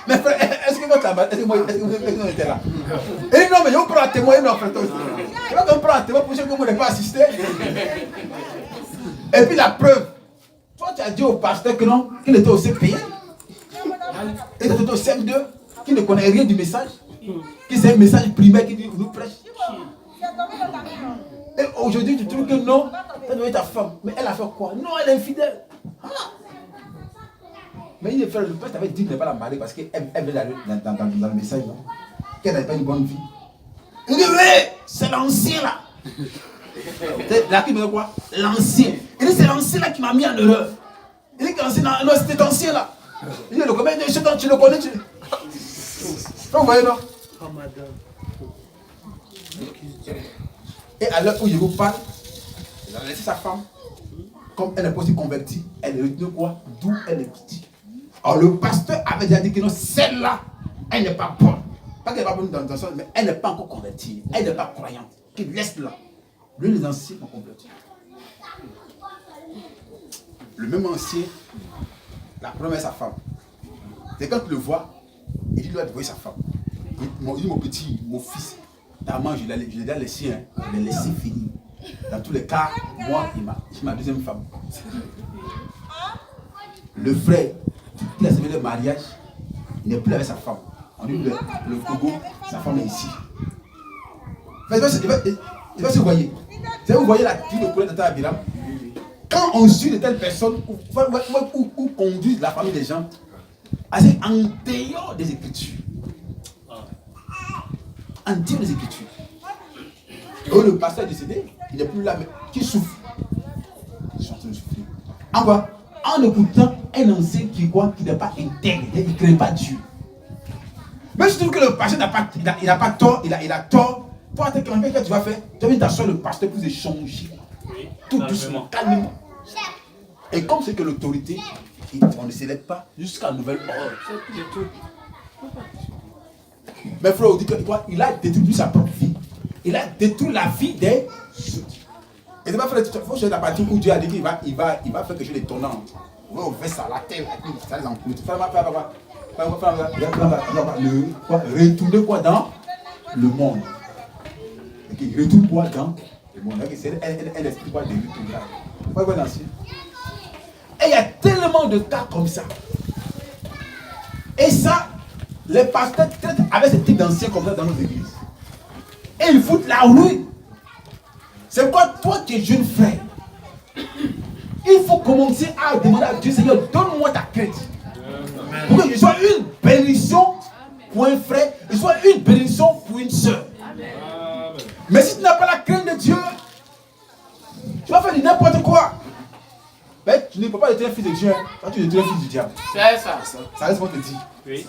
Speaker 3: Mais frère, est-ce que votre là-bas, est-ce que moi était là? Il dit, non, mais on prend un témoin, non, frère. On prend un témoin pour que vous n'avez pas assisté. Et puis la preuve. Toi, tu as dit au pasteur que non, qu'il était au CPN. Et qu'il était au CM2, qu'il ne connaît rien du message. Que c'est un message primaire qui nous prêche. Et aujourd'hui, tu trouves que non, ça doit être ta femme. Mais elle a fait quoi? Non, elle est infidèle. Ah. Mais il est frère, le pasteur avait dit qu'il ne pas la marier parce qu'elle veut aller dans le message, non? Qu'elle n'avait pas une bonne vie. Il dit, oui, c'est l'ancien là. Là qui me dit quoi? L'ancien. Il dit, c'est l'ancien là qui m'a mis en erreur. Il dit que l'ancien, non, c'était l'ancien là. Il dit, combien de temps tu le connais? Vous voyez, non? Et à l'heure où je vous parle, il a laissé sa femme. Comme elle n'est pas aussi convertie, elle est retenue quoi? D'où elle est partie. Alors le pasteur avait déjà dit que non, celle-là, elle n'est pas bonne. Pas qu'elle n'est pas bonne dans le sens, mais elle n'est pas encore convertie. Elle n'est pas croyante. Qu'il laisse là. Lui, les anciens ont converti. Le même ancien, la première est sa femme. C'est quand tu le vois, il dit, il doit voir sa femme. Il dit, mon petit, mon fils, ta maman, je l'ai déjà laissé, hein, je l'ai laissé finir. Dans tous les cas, moi, c'est ma deuxième femme. Le frère, qui a servi le mariage, il n'est plus avec sa femme. On dit le Togo, sa femme est ici. Il va se voyer. Vous voyez la fille de couleur de Abiram. Quand on suit de telles personnes ou conduit la famille des gens, c'est en dehors des Écritures. En dehors des Écritures. Et le pasteur est décédé, il n'est plus là, mais qui souffre? Ils sont en train de souffrir. En quoi? En écoutant un ancien qui n'est pas intègre, il ne crée pas Dieu. Même si tu trouves que le pasteur n'a pas tort, il a tort. Toi, qu'est-ce que tu vas faire? Tu vas venir t'asseoir le pasteur pour échanger. Oui, tout doucement, calmement. Et comme c'est que l'autorité, on ne s'élève pas jusqu'à nouvel ordre. C'est tout. Mais frère, on dit qu'il a détruit sa propre vie. Il a détruit la vie des autres. Et c'est pas frère, il faut chercher la partie où Dieu a dit qu'il va faire quelque chose d'étonnant. On va ouvrir ça à la terre, ça les encloute. Retourner quoi dans le monde. Retourne quoi dans le monde. C'est un esprit quoi de retour. Et il y a tellement de cas comme ça. Et ça, les pasteurs traitent avec ce type d'anciens comme ça dans nos églises. Et ils foutent la rue. C'est quoi, toi qui es jeune frère, il faut commencer à demander à Dieu, Seigneur, donne-moi ta crainte. Pour que je sois une bénédiction pour un frère, je sois une bénédiction pour une soeur. Mais si tu n'as pas la crainte de Dieu, tu vas faire n'importe quoi. Mais tu ne peux pas être un fils de Dieu. Toi, tu es un fils du diable.
Speaker 4: C'est ça.
Speaker 3: Ça reste ce qu'on te dit.
Speaker 2: Oui.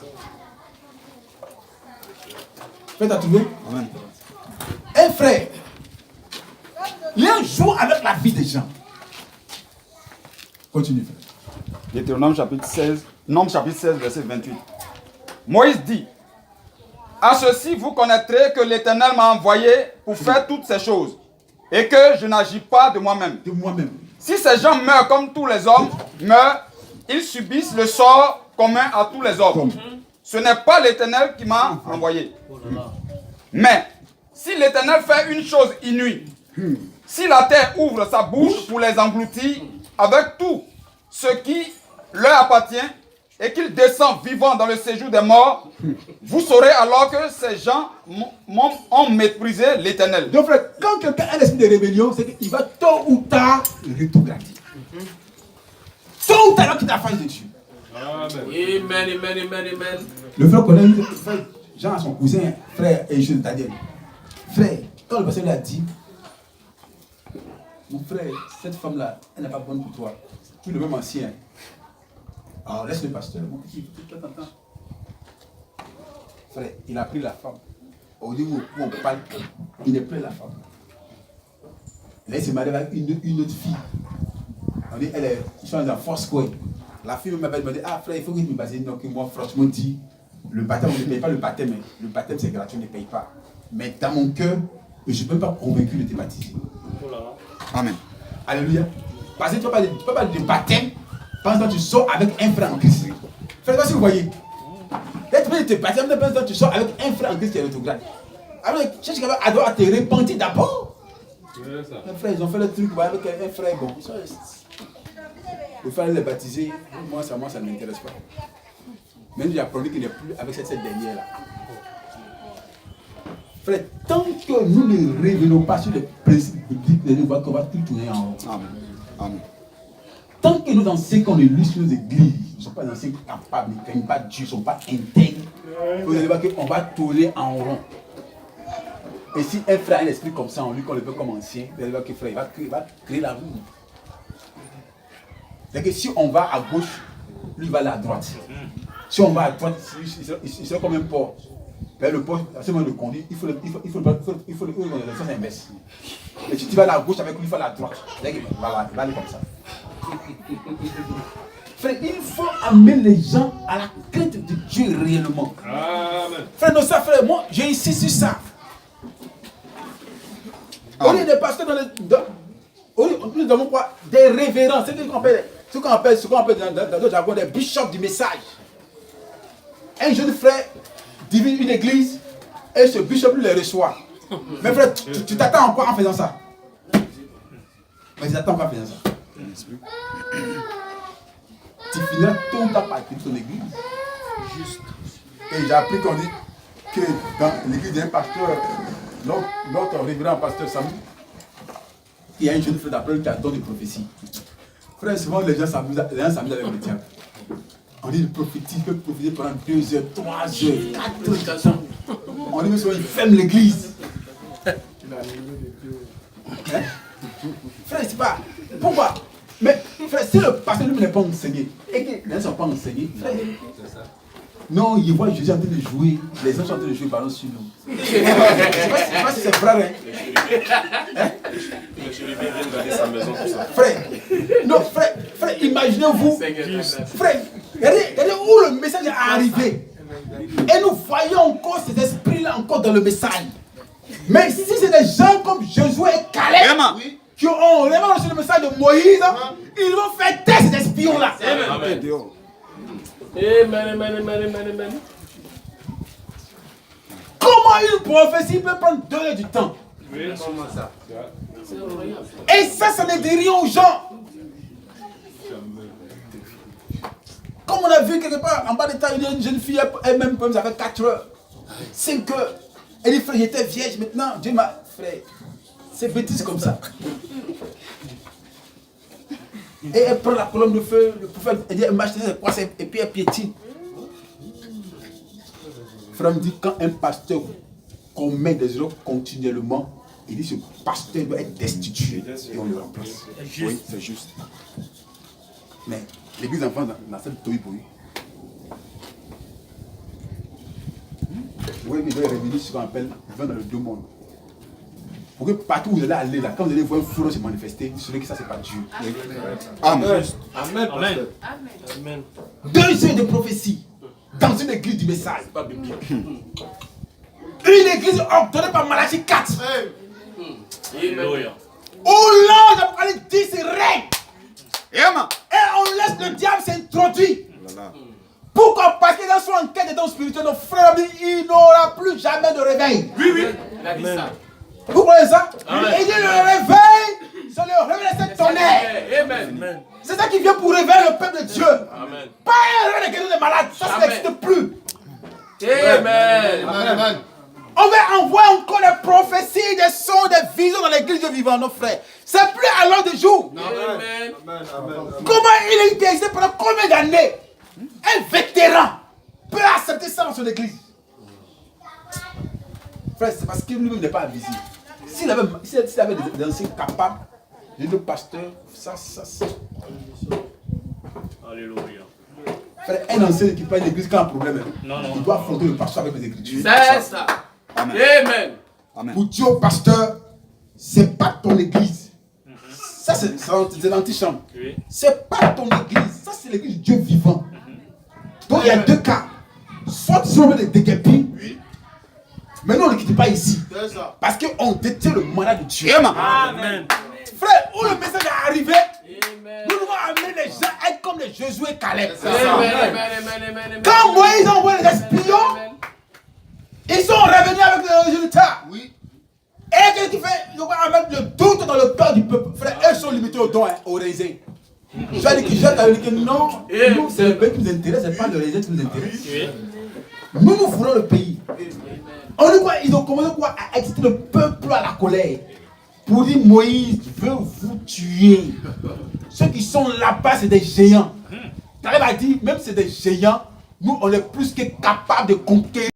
Speaker 3: Faites à trouver. Un frère, il joue avec la vie des gens. Continue, frère.
Speaker 7: Deutéronome chapitre 16, Nombre chapitre 16, verset 28. Moïse dit: à ceci vous connaîtrez que l'Éternel m'a envoyé pour faire toutes ces choses, et que je n'agis pas de moi-même. Si ces gens meurent comme tous les hommes meurent, ils subissent le sort commun à tous les hommes. Ce n'est pas l'Éternel qui m'a envoyé. Mais si l'Éternel fait une chose inouïe, si la terre ouvre sa bouche pour les engloutir avec tout ce qui leur appartient, et qu'il descend vivant dans le séjour des morts, vous saurez alors que ces gens ont méprisé l'Éternel.
Speaker 3: Donc frère, quand quelqu'un a l'esprit de rébellion, c'est qu'il va tôt ou tard rétrograder. Tôt ou tard, il va quitter la face de Dieu.
Speaker 4: Amen.
Speaker 3: Le frère connaît une frère, Jean, son cousin, frère et je Daniel. Frère, quand le pasteur lui a dit: mon frère, cette femme-là, elle n'est pas bonne pour toi. Tu es le même ancien. Alors laisse le pasteur, mon petit, frère, il a pris la femme. Au niveau où on parle, il n'est plus la femme. Là, il s'est marié avec une autre fille. On dit, ils sont dans force quoi. La fille m'a dit: ah frère, il faut que tu me bases. Non, que moi, franchement, dit, le baptême, on ne paye pas le baptême. Mais le baptême, c'est gratuit, on ne paye pas. Mais dans mon cœur, je ne suis même pas convaincu de te baptiser.
Speaker 7: Amen.
Speaker 3: Alléluia. Parce que tu ne peux pas parler de baptême pendant que tu sors avec un frère en Christ. Faites pas si vous voyez. Là, tu peux te baptiser pendant que tu sors avec un frère en Christ qui est rétrograde. Alors, cherche quelqu'un à te repentir d'abord. Les frères, ils ont fait le truc avec un frère bon. Il fallait les baptiser. Moi, ça ne m'intéresse pas. Même j'ai appris qu'il n'est plus avec cette dernière-là. Frère, tant que nous ne révélons pas sur les principes bibliques, nous voyons qu'on va tout tourner en haut.
Speaker 7: Amen. Amen.
Speaker 3: Tant que nos anciens qu'on est lus sur nos églises ne sont pas des anciens capables, ne craignent pas Dieu, ne sont pas intègres, vous allez voir qu'on va tourner en rond. Et si un frère a un esprit comme ça en lui, qu'on le veut comme ancien, vous allez voir que frère, il va créer la roue. C'est-à-dire que si on va à gauche, lui va aller à droite. Si on va à droite, il sera comme un porc. Le porc, à ce moment de conduire, il faut le sens inverse. Et si tu vas à la gauche avec lui, il faut aller à droite. C'est-à-dire qu'il va aller comme ça. Frère, il faut amener les gens à la crainte de Dieu réellement. Amen. Frère, non, ça, frère, moi, j'ai insisté sur ça. Au lieu des pasteurs nous avons quoi? Des révérends, c'est ce qu'on appelle dans le jargon des bishops du message. Un jeune frère divise une église et ce bishop lui les reçoit. Mais frère, tu t'attends encore en faisant ça? Mais tu t'attends encore en faisant ça? Tu finiras tôt ou tard par quitter ton église. Juste. Et j'ai appris qu'on dit que dans l'église d'un pasteur, notre révérend pasteur Samuel, il y a une jeune fille d'après qui a donné des prophéties. Frère, souvent les gens s'amusent avec le diable. On dit, il prophétise, il peut prophétiser pendant 2 heures, 3 heures, 4 heures. On dit, mais souvent, il ferme l'église. Hein? Frère, c'est pas. Pourquoi? Mais frère, si le pasteur lui n'est pas enseigné, et que les gens ne sont pas enseignés, frère. Non, il voit Jésus en train de jouer, les gens sont en train de jouer ballon sur nous. Je ne sais pas si c'est vrai. Hein?
Speaker 5: Le chérubin vient de garder sa maison pour ça.
Speaker 3: Frère, non, frère, imaginez-vous, frère, regardez où le message est arrivé. Et nous voyons encore ces esprits-là encore dans le message. Mais si c'est des gens comme Josué et Caleb qui ont vraiment reçu le message de Moïse, ils vont faire taire ces espions-là.
Speaker 4: Amen. Amen.
Speaker 3: Comment une prophétie peut prendre 2 heures du temps? Et ça n'est de rien aux gens. Comme on a vu quelque part en bas de taille, une jeune fille, elle-même, ça fait 4 heures, 5 heures. Elle dit, frère, j'étais vierge, maintenant, Dieu m'a. Frère, c'est bêtise comme ça. Et elle prend la colonne de feu, le prophète, elle dit, elle m'a acheté ses poisses, et puis elle piétine. Frère me dit, quand un pasteur commet des erreurs continuellement, il dit, ce pasteur doit être destitué et on le remplace. Oui, c'est juste. Mais l'église enfant dans cette tohu-bohu. Oui, mais il doit revenir sur ce qu'on appelle vivre dans le 2 mondes. Pour que partout où vous allez aller, là, quand vous allez voir un fourreau se manifester, vous saurez que ça, c'est pas Dieu. Amen.
Speaker 5: Amen.
Speaker 4: Amen.
Speaker 3: 2 heures de prophétie dans une église du message. Pas biblique. Une église ordonnée par Malachie 4.
Speaker 4: Alléluia.
Speaker 3: Où l'ange a parlé 10 règles. Et on laisse le diable s'introduire. Pourquoi? Parce que dans son enquête de don spirituel, nos frères disent il n'aura plus jamais de réveil.
Speaker 4: Oui. Il a dit ça.
Speaker 3: Vous croyez ça?
Speaker 4: Amen.
Speaker 3: Il dit le réveil, c'est le réveil de cette tonnerre.
Speaker 4: Amen.
Speaker 3: C'est ça qui vient pour réveiller le peuple de Dieu.
Speaker 4: Amen.
Speaker 3: Pas un réveil de quelqu'un de malade. Ça n'existe plus.
Speaker 4: Amen.
Speaker 3: On va envoyer encore des prophéties, des sons, des visions dans l'église de vivant, nos frères. C'est plus à l'heure de jour.
Speaker 4: Amen.
Speaker 3: Comment il a été existé pendant combien d'années? Un vétéran peut accepter ça dans son église. Frère, c'est parce qu'il lui-même n'est pas invisible. S'il avait des anciens capables, le pasteur, ça.
Speaker 2: Alléluia.
Speaker 3: Frère, un ancien qui parle d'église qui a un problème,
Speaker 2: Non.
Speaker 3: il doit affronter le pasteur avec les écritures.
Speaker 4: C'est ça. Amen.
Speaker 3: Pour dire au pasteur, c'est pas ton église. Ça, c'est l'antichambre.
Speaker 2: Oui.
Speaker 3: C'est pas ton église. Ça, c'est l'église de Dieu vivant. Donc, il y a 2 cas. Soit tu sont des déguerpis. Mais nous, on ne quitte pas ici. Parce qu'on détient le mandat de Dieu.
Speaker 2: Amen.
Speaker 3: Frère, où le message est arrivé,
Speaker 4: Amen.
Speaker 3: nous devons amener les gens à être comme les Josué et Caleb.
Speaker 4: Amen.
Speaker 3: Quand Moïse a envoyé les espions, ils sont revenus avec le résultat.
Speaker 8: Oui.
Speaker 3: Et qu'est-ce qui fait? Ils vont mettre le doute dans le cœur du peuple. Frère, eux sont limités au don, au raisin. Je vais dire que non, nous, c'est le pays qui nous intéresse, c'est pas le raisin qui nous intéresse.
Speaker 2: Oui.
Speaker 3: Nous voulons le pays. On dit quoi? Ils ont commencé à exciter le peuple à la colère. Pour dire Moïse veut vous tuer. Ceux qui sont là-bas, c'est des géants. Caleb a dit, même si c'est des géants, nous on est plus que capables de conquérir.